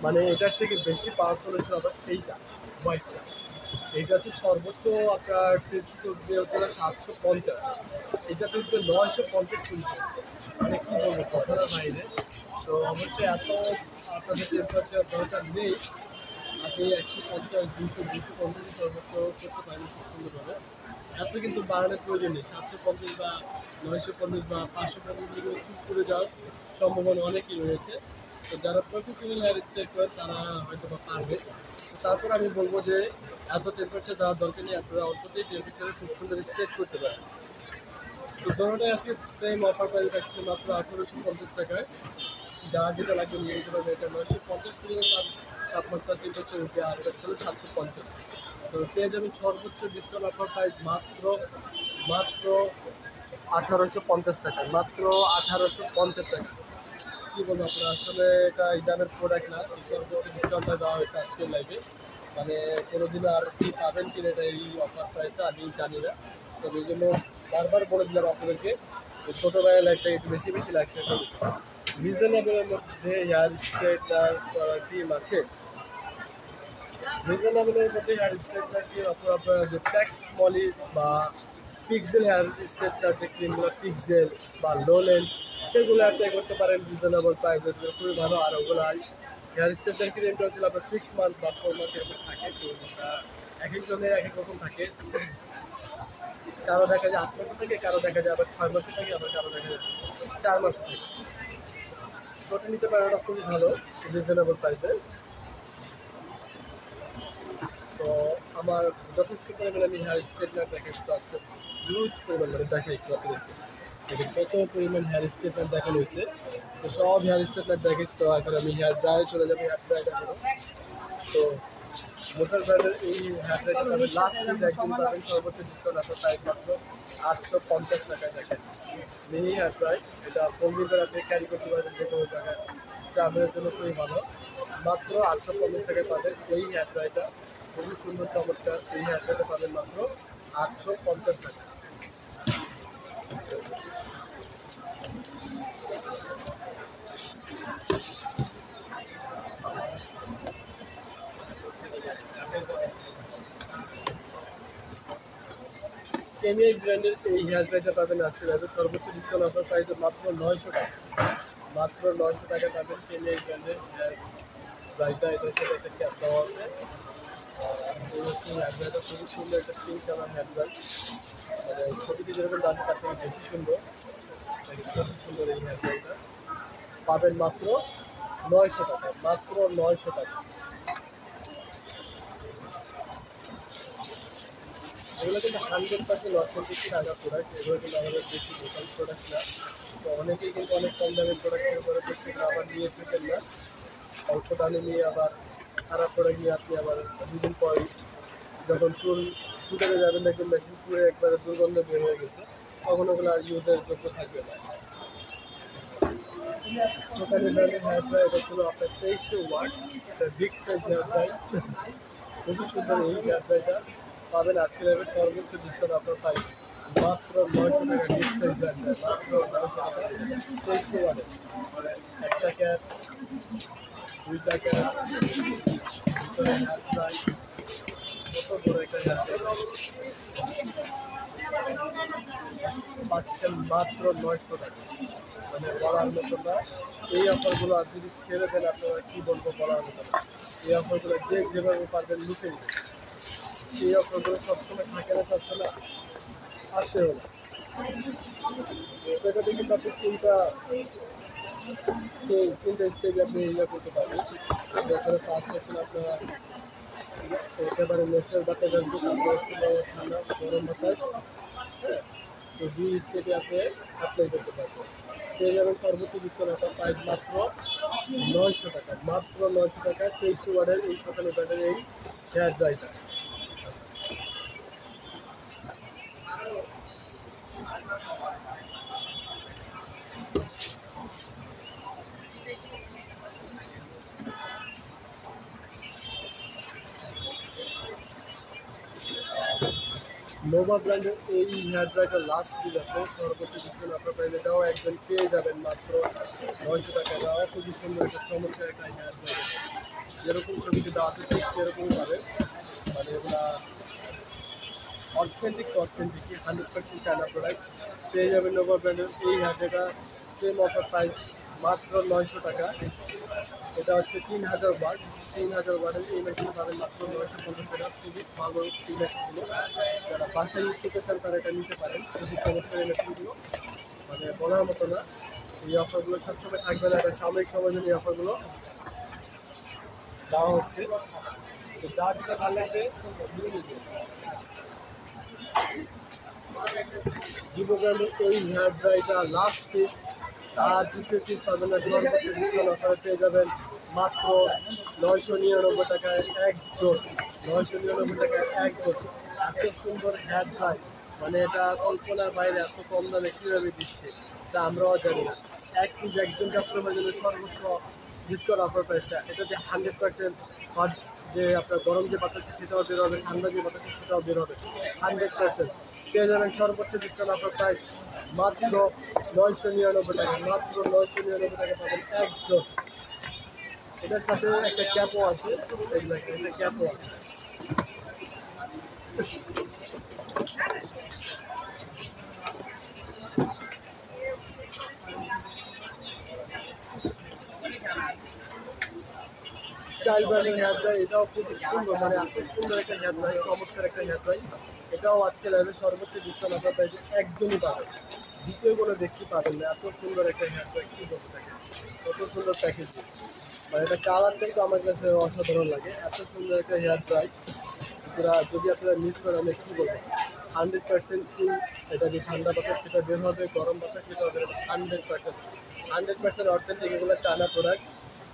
মানে এটার থেকে বেশি পাওয়ারফুল হচ্ছে আবার এইটা হোয়াইটটা। এইটা হচ্ছে সর্বোচ্চ আপনার ফিক্স উঠবে হচ্ছে 750, এটা উঠবে 950 চলছে। মানে কী বলবো কথাটা বাইরে। তো অবশ্যই এত আপনাদের টেম্পারেচার দরকার নেই, আপনি 150, 200, 250 সর্বোচ্চ করতে পারেন খুব সুন্দরভাবে। এত কিন্তু বাড়ানোর প্রয়োজন নেই, 750 বা 950 বা 550 দিকে চুপ করে যাওয়ার সম্ভাবনা অনেকই রয়েছে। তো যারা প্রফেশনাল হেয়ার স্টাইল করে তারা হয়তো বা পারবে। তো তারপর আমি বলবো যে এত টেম্পারেচার দেওয়ার দরকার নেই, আপনারা অল্পতেই টেম্পারেচারে খুব সুন্দর স্ট্রেট করতে পারেন। তো দোনোটাই আজকে সেম অফার প্রাইস থাকছে মাত্র 1850 টাকায়। যার যেটা লাগবে নিয়ে নিতে পারবে। এটা 950 তাপমাত্রা টেম্পারেচার উঠবে, আর এটা ছিল 750। তো পেয়ে যাবেন সর্বোচ্চ ডিসকাউন্ট অফার প্রাইস মাত্র মাত্র 1850 টাকায়, মাত্র 1850 টাকা। কী বলবো আপনারা, আসলে এটা ইদানের প্রোডাক্ট না, এই সর্বোচ্চ ডিসকাউন্টটা দেওয়া হয়েছে আজকের লাইভে। মানে কোনোদিনও আর কি পাবেন কিনা এটা এই অফার প্রাইসটা আমি জানি না। তবে এই জন্য বারবার বলে দিলাম আপনাদেরকে, ছোটো ভাইয়ের লাইফটা একটু বেশি বেশি লাগছে। রিজনেবলের মধ্যে হেয়ার স্ট্রেটনার টিম আছে, রিজনেবলের মধ্যে হেয়ার স্ট্রেটনার টিম আপনার যে প্যাক্স মলি বা পিক্সেল হেয়ার স্ট্রেটনার যে ক্রিমগুলো পিক্সেল বা লোলেন্ড, সেগুলো অ্যাপ্লাই করতে পারেন রিজনেবল প্রাইসে, খুবই ভালো। আর ওগুলো হেয়ার স্ট্রেটনার ক্রিমটা হচ্ছে আপনার 6 মান্থ বা 4 মান্থ এরকম থাকে। তো এক একজনের এক এক রকম থাকে, কারো দেখা যায় 8 মাসে থাকে, কারো দেখা যায় আবার 6 মাসে থাকে, আবার কারো দেখা যায় 4 মাসে থাকে। ওটা নিতে পারেন, ওটা খুবই ভালো রিজনেবল প্রাইসে। তো আমার যথেষ্ট পরিমাণে আমি হেয়ার স্ট্রেটনার দেখে একটু আজকে হিউজ পরিমাণ মানে দেখে একটু আপনাদেরকে দেখেন কত পরিমাণ হেয়ার স্ট্রেটনার দেখানো হয়েছে। তো সব হেয়ার স্ট্রেটনার দেখেছি। তো এখন আমি হেয়ার ড্রাই চলে যাবো, হেয়ার ড্রাই দেখাবো। তো মোটার ব্র্যান্ডের এই হেয়ার ড্রাইটা পাবেন লাস্ট উইক একদিন পাবেন সর্বোচ্চ ডিসকাউন্ট আছে প্রাইস মাত্র 850 টাকায়। দেখেন মিনি হেয়ার ড্রাই, এটা ফোল্ডিং করে আপনি ক্যারি করতে পারবেন যে কোনো জায়গায়, ট্রাভেলের জন্য খুবই ভালো। মাত্র 850 টাকায় পাবেন এই হেয়ার ড্রাইটা, খুবই সুন্দর চমৎকার। এই হেয়ার ড্রাইটা পাবেন মাত্র 850 টাকা। কেমিয়াই ব্র্যান্ডের এই হেয়ার ড্রাইটা পাবেন আজকে লাইভে সর্বোচ্চ ডিসকাউন্ট অফার প্রাইস মাত্র 900 টাকা। মাত্র 900 টাকা পাবেন কেমিয়াই ব্র্যান্ডের হেয়ার ড্রাইটা। এটার সাথে একটা ক্যাপ দেওয়া আছে। হেয়ার ড্রাইটা খুবই সুন্দর, একটা পিঙ্ক কালার হেয়ার ড্রাই, মানে ছবিটি যেরকম দাম তার থেকে বেশি সুন্দর। খুবই সুন্দর এই হেয়ার ড্রাইটা পাবেন মাত্র 900 টাকা, মাত্র 900 টাকা। এগুলো কিন্তু 100% অথেন্টিক টাকা প্রোডাক্ট, এগুলো কিন্তু আমাদের বেশি লোকাল প্রোডাক্ট না। তো অনেকেই কিন্তু অনেক কম দামের প্রোডাক্ট কিনে করে সেগুলো আবার নিয়ে থাকেন না, অল্প দামে নিয়ে আবার খারাপ প্রোডাক্ট নিয়ে আপনি আবার দুদিন পর যখন চুল শুকাতে যাবেন দেখবেন মেশিন পুরো একবারে দুর্গন্ধ বের হয়ে গেছে, তখন ওগুলো আর ইউজের যোগ্য থাকবে না। দোকানের ব্র্যান্ডের হেয়ার ড্রাই, এটা ছিল আপনার 2300 ওয়াট, এটা বিগ সাইজ হেয়ার ড্রাই। খুবই সুন্দর এই হেয়ার ড্রাইটা পাবেন আজকে লাইভে সর্বোচ্চ ডিসকাউন্ট আপনার পাই মাত্র 900 টাকা। বিগ সাইজ হেয়ার ড্রাই মাত্র 900 টাকা, 2300 ওয়াটের। একটা ক্যাপ, দুইটা ক্যাপ, ভিতরে হেয়ার ড্রাই, কত বড় একটা হেয়ার ড্রাই পাচ্ছেন মাত্র 900 টাকা। মানে বলার মতো না, এই অফারগুলো আর যদি ছেড়ে দেন আপনারা কী বলবো, বলার মতো না। এই অফারগুলো যে যেভাবে পারবেন লুটে নেবেন। এই অফারগুলো সবসময় থাকে না, সবসময় আসেও না। এটাতে কিন্তু আপনি তিনটা স্টেজে আপনি ইয়ে করতে পারবেন। এখানে ফার্স্ট হচ্ছেন আপনারা একেবারে নেচার বাতাস আসবে, তারপরে হচ্ছে ঠান্ডা গরম বাতাস। হ্যাঁ, তো দুই স্টেজে আপনি অ্যাপ্লাই করতে পারবেন। পেয়ে যাবেন সর্বোচ্চ ডিসকাউন্ট একটা প্রাইস মাত্র 900 টাকা, মাত্র 900 টাকা। 2300 ওয়াটের এই সকালে ব্র্যান্ডের এই হেয়ার ড্রাইটা। নোভা ব্র্যান্ডের এই হেয়ার ড্রাইটা লাস্ট দিন আছে সর্বোচ্চ ডিসকাউন্ট আপনার প্রাইস, এটাও একজন পেয়ে যাবেন মাত্র 900 টাকা। এটাও খুবই সুন্দর একটা চমৎকার একটা হেয়ার ড্রাই, যেরকম ছবিতে দেওয়া আছে ঠিক সেরকমই পাবেন। মানে এগুলা অথেন্টিক 100% চায়না প্রোডাক্ট। পেয়ে যাবেন নোভা ব্র্যান্ডের এই হেয়ার ড্রাইটা সেম অফার প্রাইস মাত্র 900 টাকা। এটা হচ্ছে 3000 ওয়াট, 3000 ওয়াটের এই মেশিন পাবেন মাত্র 950 টাকা। খুবই ভালো এই মেশিনগুলো, যারা বাসায় ইউজ করতে চান তারা এটা নিতে পারেন। খুবই চমৎকার এই মেশিনগুলো, মানে বলার মতো না। এই অফারগুলো সবসময় থাকবে না, এটা সাময়িক সময়ের জন্য এই অফারগুলো দেওয়া হচ্ছে। তো যা যেটা ভালো লাগবে ভিভো ব্র্যান্ডের এই হেয়ার ড্রাইটা লাস্ট পিস, আর দ্বিতীয় পিস পাবেন না, সর্বোচ্চ ডিসকাউন্ট অফারে পেয়ে যাবেন মাত্র 999 টাকায় একজন। 999 টাকায় একজন। এত সুন্দর হেয়ার ড্রাই, মানে এটা কল্পনার বাইরে, এত কম দামে কীভাবে দিচ্ছে তা আমরাও জানি না। এক পিস একজন কাস্টমার জন্য সর্বোচ্চ ডিসকাউন্ট অফার প্রাইসটা, এটা যে 100% হট, যে আপনার গরম যে বাতাসে সেটাও বের হবে, ঠান্ডা যে বাতাসে সেটাও বের হবে, 100% পেয়ে যাবেন সর্বোচ্চ ডিসকাউন্ট অফার প্রাইস মাত্র 999 টাকা। মাত্র 999 টাকা পাবেন একজন। এটার সাথে একটা ক্যাপও আছে, একটা ক্যাপও আছে। স্টাইল ব্র্যান্ডের হেয়ার ড্রাই, এটাও খুব সুন্দর, মানে এত সুন্দর একটা হেয়ার ড্রাই, চমৎকার একটা হেয়ার ড্রাই। এটাও আজকে লাইভে সর্বোচ্চ ডিসকাউন্ট আপনার প্রাইসে একজনই পাবেন, দ্বিতীয় কোনো দেখতে পাবেন না। এত সুন্দর একটা হেয়ার ড্রাই, কী বলতে থাকে, কত সুন্দর প্যাকেজিং, মানে এটা কালারটাই তো আমার কাছে অসাধারণ লাগে। এত সুন্দর একটা হেয়ার ড্রাই, যদি আপনারা মিস করেন আমি কী বলবো, 100% কি এটা যে ঠান্ডা বাতাস সেটা বের হবে, গরম বাতাস সেটাও বের হবে, 100% অথেন্টিক। এগুলো চায়না প্রোডাক্ট,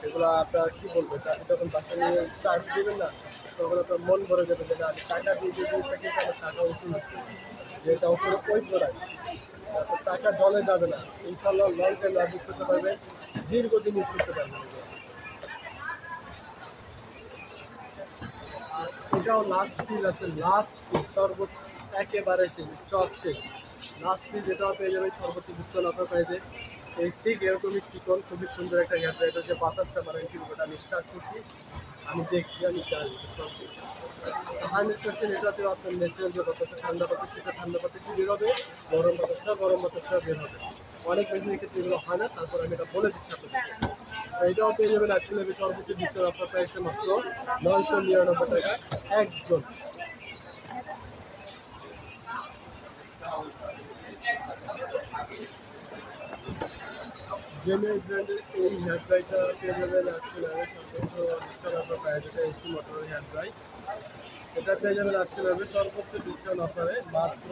এগুলো আপনার কী বলবো, আপনি যখন বাসা নিয়ে স্টার্ট দেবেন না, তখন আপনার মন ভরে যাবে যে না, আমি টাকা দিয়ে যে জিনিসটা কিনতে আমার টাকা উসুল হচ্ছে, যে এটা হচ্ছে ওই প্রোডাক্ট, আপনার টাকা জলে যাবে না, ইনশাল্লাহ লং টাইম ইউজ করতে পারবেন, দীর্ঘদিন ইউজ করতে পারবেন। আর এটাও লাস্ট পিস আছে, লাস্ট পিস সর্বোচ্চ, একেবারে শেষ, স্টক শেষ, লাস্ট পিস এটাও পেয়ে যাবে সর্বোচ্চ ডিসকাউন্ট অফার প্রাইসে। এই ঠিক এরকমই চিকন, খুবই সুন্দর একটা হেয়ার ড্রাই। এটা যে বাতাসটা মানে কি বলবো, আমি স্টার্ট করছি, আমি দেখছি, আমি জানি সব 100% এটাতেও আপনার ন্যাচারাল যে বাতাসটা, ঠান্ডা বাতাস সেটা ঠান্ডা বাতাসই বের হবে, গরম বাতাসটা বের হবে। অনেক মেশিনের ক্ষেত্রে এগুলো হয় না, তারপর আমি এটা বলে দিচ্ছি আপনাদের। এইটাও পেয়ে যাবেন আজকে নেবে সর্বোচ্চ ডিসকাউন্ট অফার প্রাইসে মাত্র 999 টাকা একজন। জেমের ব্র্যান্ডের এই হেয়ার ড্রাইটা পেয়ে যাবেন আজকে নেবে সর্বোচ্চ ডিসকাউন্ট অফার প্রাইস, এটা এসি মোটরের হেয়ার ড্রাই। এটা পেয়ে যাবেন আজকে নেবে সর্বোচ্চ ডিসকাউন্ট অফারে মাত্র,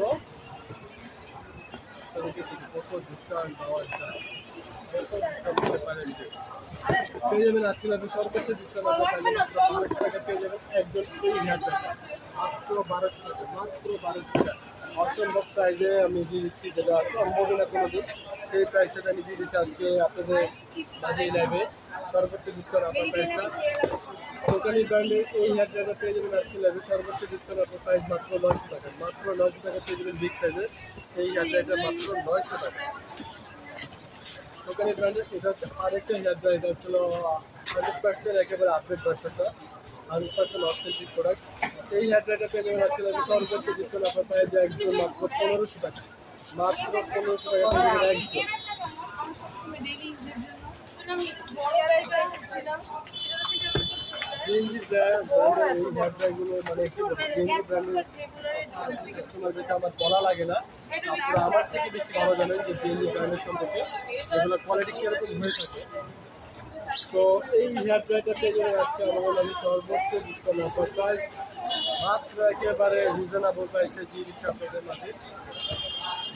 কত ডিসকাউন্ট দেওয়া যায়, কত ডিসকাউন্ট দিতে পারেন, পেয়ে যাবেন আজকে নেবে সর্বোচ্চ ডিসকাউন্ট অফার প্রাইসে মাত্র 1200 টাকা পেয়ে যাবেন একজন এই হেয়ার ড্রাইটা, মাত্র 1200 টাকা, মাত্র 1200 টাকা। অসম্ভব প্রাইসে আমি দিয়ে দিচ্ছি, যেটা সম্ভবই না কোনো দিন, সেই প্রাইসটা আমি দিয়ে দিচ্ছি আজকে আপনাদের মাঝে লাইভে সর্বোচ্চ ডিসকাউন্ট অফার প্রাইসটা। দোকানি ব্র্যান্ডের এই হেয়ার ড্রাইভার পেয়ে যাবেন আজকে লাইভে সর্বোচ্চ ডিসকাউন্ট অফার প্রাইস মাত্র 900 টাকা। মাত্র 900 টাকা পেয়ে যাবেন বিগ সাইজের এই হেয়ার ড্রাইভার, মাত্র 900 টাকা। দোকানি ব্র্যান্ডের এটা হচ্ছে আরেকটা হেয়ার ড্রাই, এটা হচ্ছিল 100% একেবারে আপডেট ভার্সনটা, 100% অথেন্টিক প্রোডাক্ট। এই হেয়ার ড্রাইটা পেয়ে যাবেন আজকে লাইভে সর্বোচ্চ ডিসকাউন্ট অফার প্রাইস একদম মাত্র 1500 টাকা। মাত্র 1500 টাকা পেয়ে যাবেন একদম। সিএনজি ব্র্যান্ডের এই হেয়ার ড্রাইগুলো, মানে কি বলবো, সিএনজি ব্র্যান্ডের কাস্টমার যেটা আমার বলা লাগে না, আপনারা আমার থেকে বেশি ভালো জানেন যে সিএনজি ব্র্যান্ডের সম্পর্কে, যেগুলো কোয়ালিটি কীরকম হয়ে থাকে। তো এই হেয়ার ড্রাইটা পেয়ে যাবেন আজকে আমাদের আমি সর্বোচ্চ ডিসকাউন্ট অফার প্রাইস মাত্র একেবারে রিজনেবল প্রাইসে দিয়ে দিচ্ছি আপনাদের মাঝে,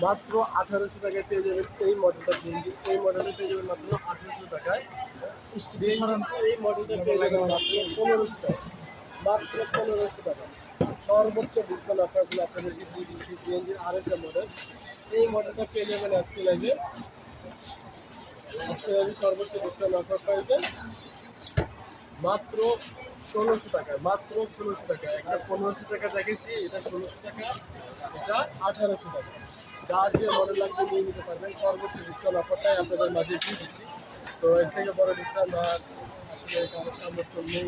মাত্র 1800 টাকায় পেয়ে যাবেন এই মডেলটা। সিএনজি এই মডেলটা পেয়ে যাবেন মাত্র 1800 টাকায়। এই মডেলটা পেয়ে যাবেন মাত্র 1500 টাকা, মাত্র 1500 টাকা। সর্বোচ্চ ডিসকাউন্ট অফারগুলো আপনাদেরকে দিয়ে দিচ্ছি। সিএনজির আরেকটা মডেল, এই মডেলটা পেয়ে যাবেন আজকে লাইভে, আজকে লাইভে সর্বোচ্চ ডিসকাউন্ট অফার পাইবেন মাত্র 1600 টাকা, মাত্র 1600 টাকা। একটা 1500 টাকা দেখেছি, এটা 1600 টাকা, এটা 1800 টাকা। যার যে মডেল লাগবে নিয়ে নিতে পারবেন, সর্বোচ্চ ডিসকাউন্ট অফারটাই আপনাদের মাঝে দিয়ে দিচ্ছি। তো এর থেকে বড় ডিসকাউন্ট আর আসলে কারোর সামর্থ্য নেই।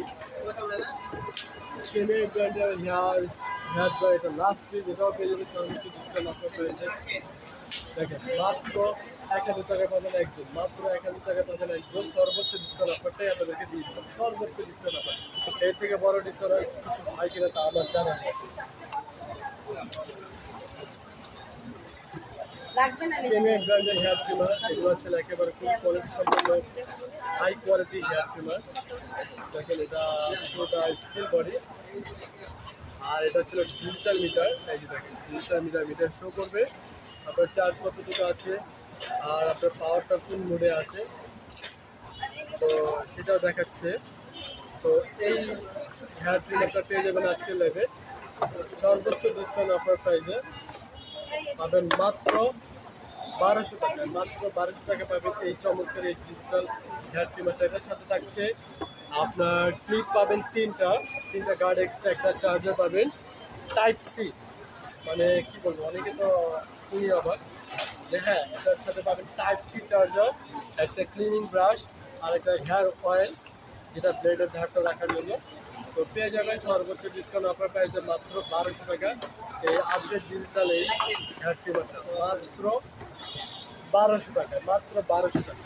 সেমে ব্র্যান্ডের হেয়ার ড্রাই, এটা লাস্ট পিস, এটাও পেয়ে যাবে সর্বোচ্চ ডিসকাউন্ট অফার রয়েছে। দেখেন মাত্র 1000 টাকা পাবেন একজন, মাত্র 1000 টাকা পাবেন একজন। সর্বোচ্চ ডিসকাউন্ট অফারটাই আপনাদেরকে দিয়ে দিলাম, সর্বোচ্চ ডিসকাউন্ট অফার। এর থেকে বড় ডিসকাউন্ট কিছু হয় কিনা তা আমার জানা নেই। প্রিমিয়াম ব্র্যান্ডের হেয়ার ট্রিমার, এগুলো হচ্ছে একেবারে খুব কোয়ালিটি সম্পন্ন হাই কোয়ালিটি হেয়ার ট্রিমার। দেখেন এটা পুরোটা স্টিল বডি, আর এটা হচ্ছে ডিজিটাল মিটার। এই যে দেখেন ডিজিটাল মিটার মিটার শো করবে আপনার চার্জ কতটুকু আছে আর আপনার পাওয়ারটা কোন মোডে আছে, তো সেটাও দেখাচ্ছে। তো এই হেয়ার ট্রিমারটা পেয়ে যাবেন আজকে লাইভে সর্বোচ্চ ডিসকাউন্ট অফার প্রাইসে পাবেন মাত্র 1200 টাকায়। মাত্র 1200 টাকা পাবেন এই চমৎকার এই ডিজিটাল হেয়ার ট্রিমারটা। এটার সাথে থাকছে আপনার ক্লিপ পাবেন তিনটা গার্ড এক্সট্রা, একটা চার্জার পাবেন টাইপ সি, মানে কি বলবো অনেকে তো শুনি আবার যে হ্যাঁ এটার সাথে পাবেন টাইপ সি চার্জার, একটা ক্লিনিং ব্রাশ আর একটা হেয়ার অয়েল যেটা ব্লেডের ধারটা রাখার জন্য। তো পেয়ে যাবেন সর্বোচ্চ ডিসকাউন্ট অফার প্রাইসে মাত্র 1200 টাকা এই আপডেট ডিজিটাল এই হেয়ার ট্রিমারটা, মাত্র 1200 টাকা, মাত্র 1200 টাকা।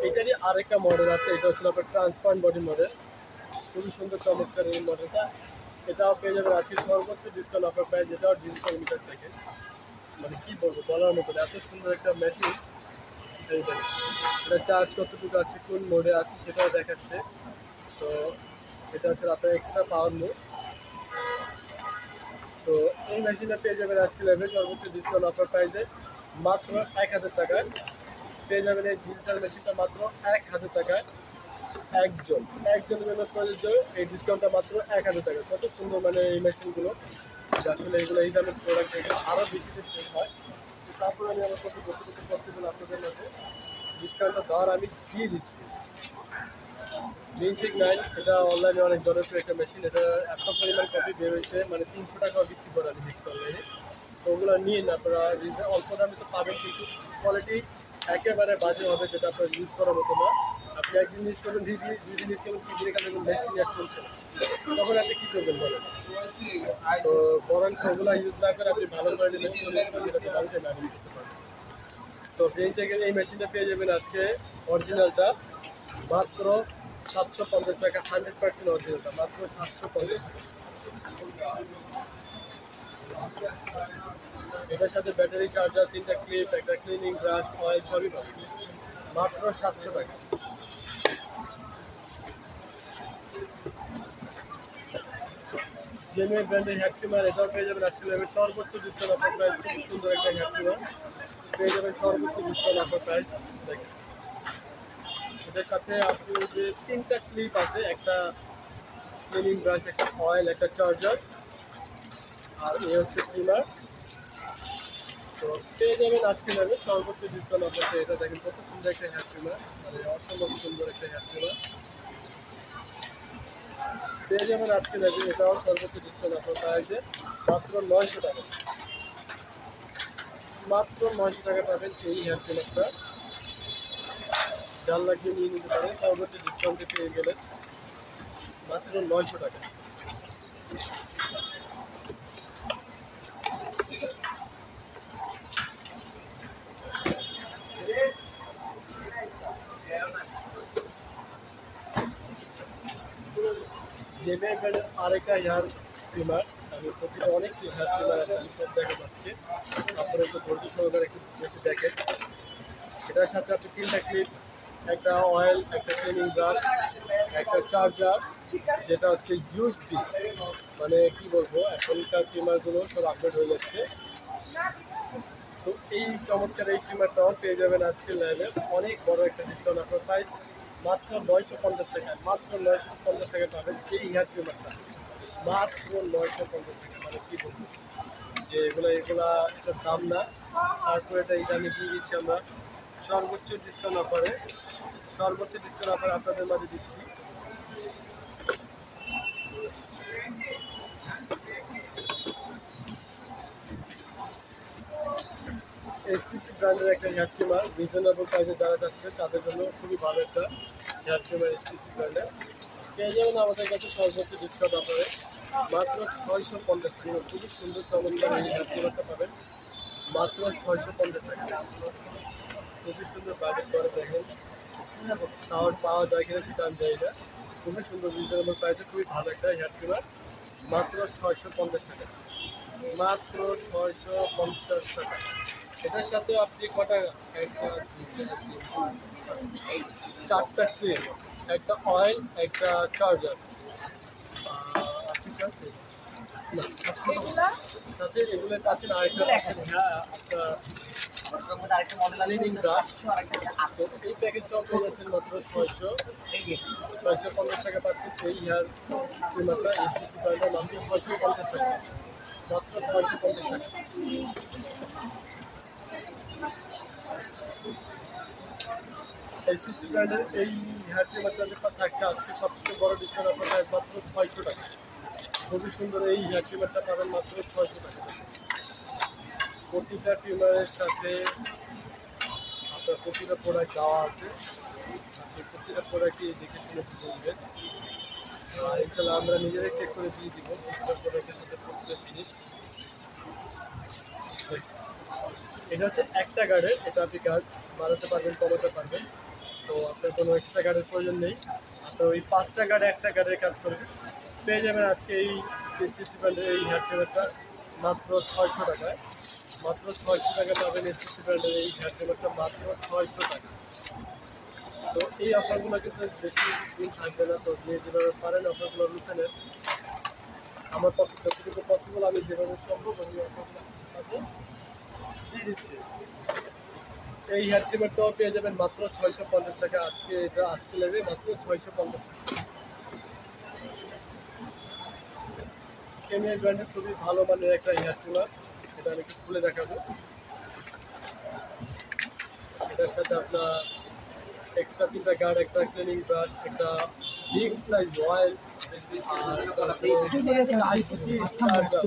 এটারই আরেকটা মডেল আছে, এটা হচ্ছে আপনার ট্রান্সপারেন্ট বডি মডেল, খুবই সুন্দর চমৎকার এই মডেলটা। এটাও পেয়ে যাবেন আজকে সর্বোচ্চ ডিসকাউন্ট অফার প্রাইস, এটাও ডিজিটাল মিটার থেকে, মানে কি বলবো বলার মতো এত সুন্দর একটা মেশিন। এইটা এটা চার্জ কতটুকু আছে কোন মোডে আছে সেটাও দেখাচ্ছে। তো এটা হচ্ছে আপনার এক্সট্রা পাওয়ার মোড। তো এই মেশিনটা পেয়ে যাবেন আজকে লেভেল সর্বোচ্চ ডিসকাউন্ট অফার প্রাইসে মাত্র 1000 টাকায় পেয়ে যাবেন এই ডিজিটাল মেশিনটা মাত্র 1000 টাকায়। একজনের জন্য প্রযোজ্য এই ডিসকাউন্টটা মাত্র 1000 টাকা। কত সুন্দর মানে এই মেশিনগুলো, আসলে এগুলো এই দামের প্রোডাক্ট এগুলো আরও বেশি সেল হয়। তারপর আমি আমার কত যতটুকু পসিবল আপনাদের মধ্যে ডিসকাউন্টটা দেওয়ার আমি দিয়ে দিচ্ছি। মিউজিক 9 এটা অনলাইনে অনেক জনপ্রিয় একটা মেশিন, এটা এত পরিমাণ কপি বের হয়েছে মানে 300 টাকাও বিক্রি করে আমি দেখছি অলরেডি। তো ওগুলো নিয়ে আপনারা অল্প দামে তো পাবেন, কিন্তু কোয়ালিটি একেবারে বাজে হবে যেটা আপনার ইউজ করার মতো না। আপনি একদিন ইউজ করবেন, দুই দিন ইউজ করবেন, তিন দিনের কাছে মেশিন আর চলছে না, তখন আপনি কী করবেন বলেন? তো বরঞ্চ ওগুলো ইউজ না করে আপনি ভালো কোয়ালিটির মেশিন ইউজ করবেন, যেটাতে বাড়িতে ম্যানেজ করতে পারবেন। তো ব্রেন থেকে এই মেশিনটা পেয়ে যাবেন আজকে অরিজিনালটা মাত্র 750 টাকা, 100% অরিজিনালটা মাত্র 750 টাকা। এটার সাথে ব্যাটারি চার্জার, তিনটা ক্লিপ, একটা ক্লিনিং ব্রাশ, অয়েল সবই পাবেন মাত্র 700 টাকা। জেনুইন ব্র্যান্ডের হেয়ার ট্রিমার, এটাও পেয়ে যাবেন আজকে লেভেল সর্বোচ্চ ডিসকাউন্ট অফার প্রাইস। খুব সুন্দর একটা হেয়ার ট্রিমার পেয়ে যাবেন সর্বোচ্চ ডিসকাউন্ট অফার প্রাইস। দেখেন এটার সাথে আপনি যে তিনটা ক্লিপ আছে, একটা ক্লিনিং ব্রাশ, একটা অয়েল, একটা চার্জার, আর এ হচ্ছে ট্রিমার। তো পেয়ে যাবেন আজকে লেভেল সর্বোচ্চ ডিসকাউন্ট অফার। এটা দেখেন কত সুন্দর একটা হেয়ার ট্রিমার, মানে অসম্ভব সুন্দর একটা হেয়ার ট্রিমার পেয়ে যাবেন আজকে লেভেল, এটাও সর্বোচ্চ ডিসকাউন্ট অফার প্রাইসে মাত্র 900 টাকা। মাত্র 900 টাকা পাবেন এই হেয়ার ট্রিমারটা, যার লাগবে নিয়ে নিতে পারেন সর্বোচ্চ ডিসকাউন্টে পেয়ে গেলেন মাত্র 900 টাকা। জেমে ব্র্যান্ডের আরেকটা হেয়ার ট্রিমার, আমি প্রতিটা অনেক হেয়ার ট্রিমার আছে, আমি সব দেখেন আজকে আপনারা একটু ধৈর্য সহকারে একটু বসে দেখেন। এটার সাথে আপনি তিনটা ক্লিপ, একটা অয়েল, একটা ক্লিনিং ব্রাশ, একটা চার্জার, যেটা হচ্ছে ইউএসবি, মানে কি বলবো এখনকার ট্রিমারগুলো সব আপডেট হয়ে যাচ্ছে। তো এই চমৎকার এই ট্রিমারটাও পেয়ে যাবেন আজকে লাইভে অনেক বড় একটা ডিসকাউন্ট অফার প্রাইস মাত্র 950 টাকা। মাত্র 950 টাকা পাবেন এই হেয়ার ট্রিমারটা, মাত্র 950 টাকা। মানে কি বলবো যে এগুলা এটার দাম না, তারপরে এটা এই দামে দিয়ে দিচ্ছি আমরা সর্বোচ্চ ডিসকাউন্ট অফারে। সর্বোচ্চ ডিসকাউন্ট অফার আপনাদের মাঝে দিচ্ছি। এসটিসি ব্র্যান্ডের একটা হেয়ার ট্রিমার, রিজনেবল প্রাইসে যারা যাচ্ছে তাদের জন্য খুবই ভালো একটা হেয়ার ট্রিমার এসটিসি ব্র্যান্ডের পেয়ে যাবেন আমাদের কাছে সর্বোচ্চ ডিসকাউন্ট অফারে মাত্র 650 টাকা। খুবই সুন্দর চমৎকার এই হেয়ার ট্রিমারটা পাবেন মাত্র 650 টাকা। খুবই সুন্দর বাজেট করে দেখেন, সাউন্ড পাওয়া যায় কিনা সেটা আমি জানি না। খুবই সুন্দর রিজনেবল প্রাইসে খুবই ভালো একটা হেয়ার ট্রিমার, মাত্র 650 টাকা, মাত্র 650 টাকা। এটার সাথে আপনি কটা, একটা, চারটা ক্লিপ, একটা অয়েল, একটা চার্জার, ঠিক আছে না, সাথে এগুলোর কাছে আরেকটা হ্যাঁ আপনার ক্লিনিং ব্রাশ। তো এই প্যাকেজটাও পেয়ে যাচ্ছেন মাত্র 650 টাকা পাচ্ছেন এই হেয়ার ট্রিমারটা এসিসি ব্র্যান্ডের, মাত্র 650 টাকা, মাত্র 650 টাকা। এসিসি ব্র্যান্ডের এই হেয়ার ট্রিমারটা থাকছে আজকে সবচেয়ে বড় ডিসকাউন্ট আপনার মাত্র 600 টাকা। খুবই সুন্দর এই হেয়ার ট্রিমারটা পাবেন মাত্র 600 টাকা। প্রতিটা ট্রিমারের সাথে আপনার প্রতিটা প্রোডাক্ট দেওয়া আছে, আপনি প্রতিটা প্রোডাক্টই দেখে শুনে বুঝে নেবেন। ইনশাল্লাহ আমরা নিজেরাই চেক করে দিয়ে দিব প্রতিটা প্রোডাক্টের সাথে প্রতিটা জিনিস। এটা হচ্ছে একটা গার্ডের, এটা আপনি গার্ড বাড়াতে পারবেন, কমাতে পারবেন, তো আপনার কোনো এক্সট্রা গার্ডের প্রয়োজন নেই। আপনার ওই 5টা গার্ডে একটা গার্ডের কাজ করবে। পেয়ে যাবেন আজকে এই এসিসি ব্র্যান্ডের এই হেয়ার ট্রিমারটা মাত্র 600 টাকায়, মাত্র 600 টাকা পাবেন এসিসি ব্র্যান্ডের এই হেয়ার ট্রিমারটা মাত্র 600 টাকা। তো এই অফারগুলো কিন্তু বেশি দিন থাকবে না, তো যে যেভাবে পারেন অফারগুলো লুফে নেন। আমার পক্ষে যতটুকু পসিবল আমি যেভাবে সম্ভব আমি অফারগুলো দিয়ে দিচ্ছি। এই হেয়ার ট্রিমারটাও পেয়ে যাবেন মাত্র 650 টাকা, আজকে এটা আজকে লেগে মাত্র 650 টাকা। কেমিয়ার ব্র্যান্ডের খুবই ভালো মানের একটা হেয়ার ট্রিমার, এটা আমি একটু খুলে দেখাবো। এটার সাথে আপনার এক্সট্রা 3টা গার্ড, একটা ক্লিনিং ব্রাশ, একটা বিগ সাইজ অয়েল, চার্জার,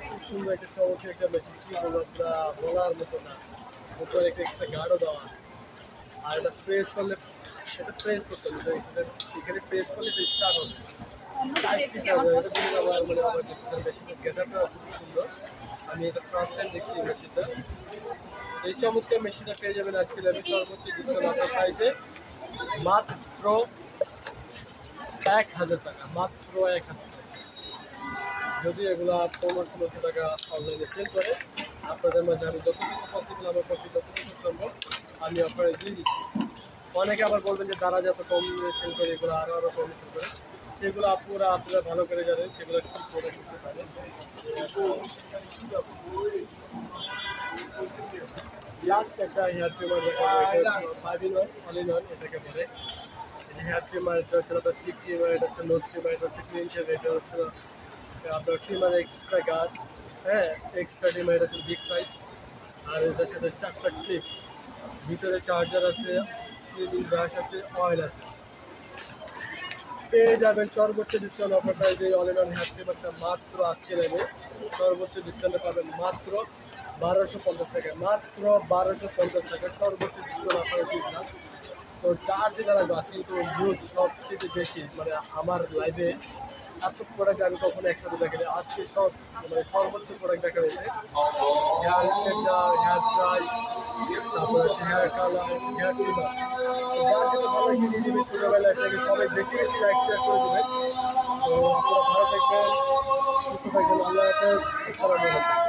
খুব সুন্দর একটা চমৎকার একটা মেশিন, কি বলবো আপনারা বলার মতো না। উপরে একটা এক্সট্রা গার্ডও দেওয়া আছে, আর এটা প্রেস করলে, এটা প্রেস করতে হবে, এখানে প্রেস করলে এটা স্টার্ট হবে। গেটআপটা খুব সুন্দর, আমি এটা ফার্স্ট টাইম দেখছি এই মেশিনটা। এই চমৎকার মেশিনটা পেয়ে যাবেন আজকে লেভেল সর্বোচ্চ ডিসকাউন্ট আপনার প্রাইসে মাত্র 1000 টাকা, মাত্র 1000 টাকা। যদি এগুলো 1500-1600 টাকা অনলাইনে সেল করে, আপনাদের মাঝে আমি যতটুকু পসিবল আমার পক্ষে যতটুকু সম্ভব আমি অফারে দিয়ে দিচ্ছি। অনেকে আবার বলবেন যে তারা যত কম সেল করে এগুলো আরও কম সেল করে, সেগুলো আপনারা ভালো করে জানেন সেগুলো কী করে করতে পারেন। লাস্ট একটা হেয়ার ট্রিমার দেখাবো, 5-in-1 all-in-one এটাকে বলে। হেয়ার ট্রিমার এটা হচ্ছে আপনার চিপ ট্রিমার, এটা হচ্ছে নোজ ট্রিমার, এটা হচ্ছে ক্লিন শেভ, এটা হচ্ছে আপনার ট্রিমার এক্সট্রা গার্ড, হ্যাঁ এক্সট্রা ট্রিমার, এটা হচ্ছে বিগ সাইজ, আর এটার সাথে 4টা ক্লিপ, ভিতরে চার্জার আছে, ক্লিনিং ব্রাশ আছে, অয়েল আছে। পেয়ে যাবেন সর্বোচ্চ ডিসকাউন্ট অফার প্রাইসে এই অল-ইন-ওয়ান হেয়ার ট্রিমারটা মাত্র আজকে নেবে সর্বোচ্চ ডিসকাউন্টে পাবেন মাত্র 1250 টাকা, মাত্র 1250 টাকা সর্বোচ্চ ডিসকাউন্ট অফারে দিলাম। তো চার যে যারা আছে কিন্তু ইউজ সবচেয়ে বেশি, মানে আমার লাইভে এত প্রোডাক্ট আমি কখনো একসাথে দেখাই, আজকে সব মানে সর্বোচ্চ প্রোডাক্ট দেখা হয়েছে। হেয়ার স্ট্রেটনার, হেয়ার ড্রাই, তারপর হচ্ছে হেয়ার কালার, হেয়ার ট্রিমার, যার যেটা ভালো লাগে নিয়ে নেবেন। ছোটোবেলায় থেকে সবাই বেশি বেশি লাইক শেয়ার করে দেবেন। তো আপনারা ভালো থাকবেন, সুস্থ থাকবেন, আল্লাহ হাফেজ, আসসালামু আলাইকুম।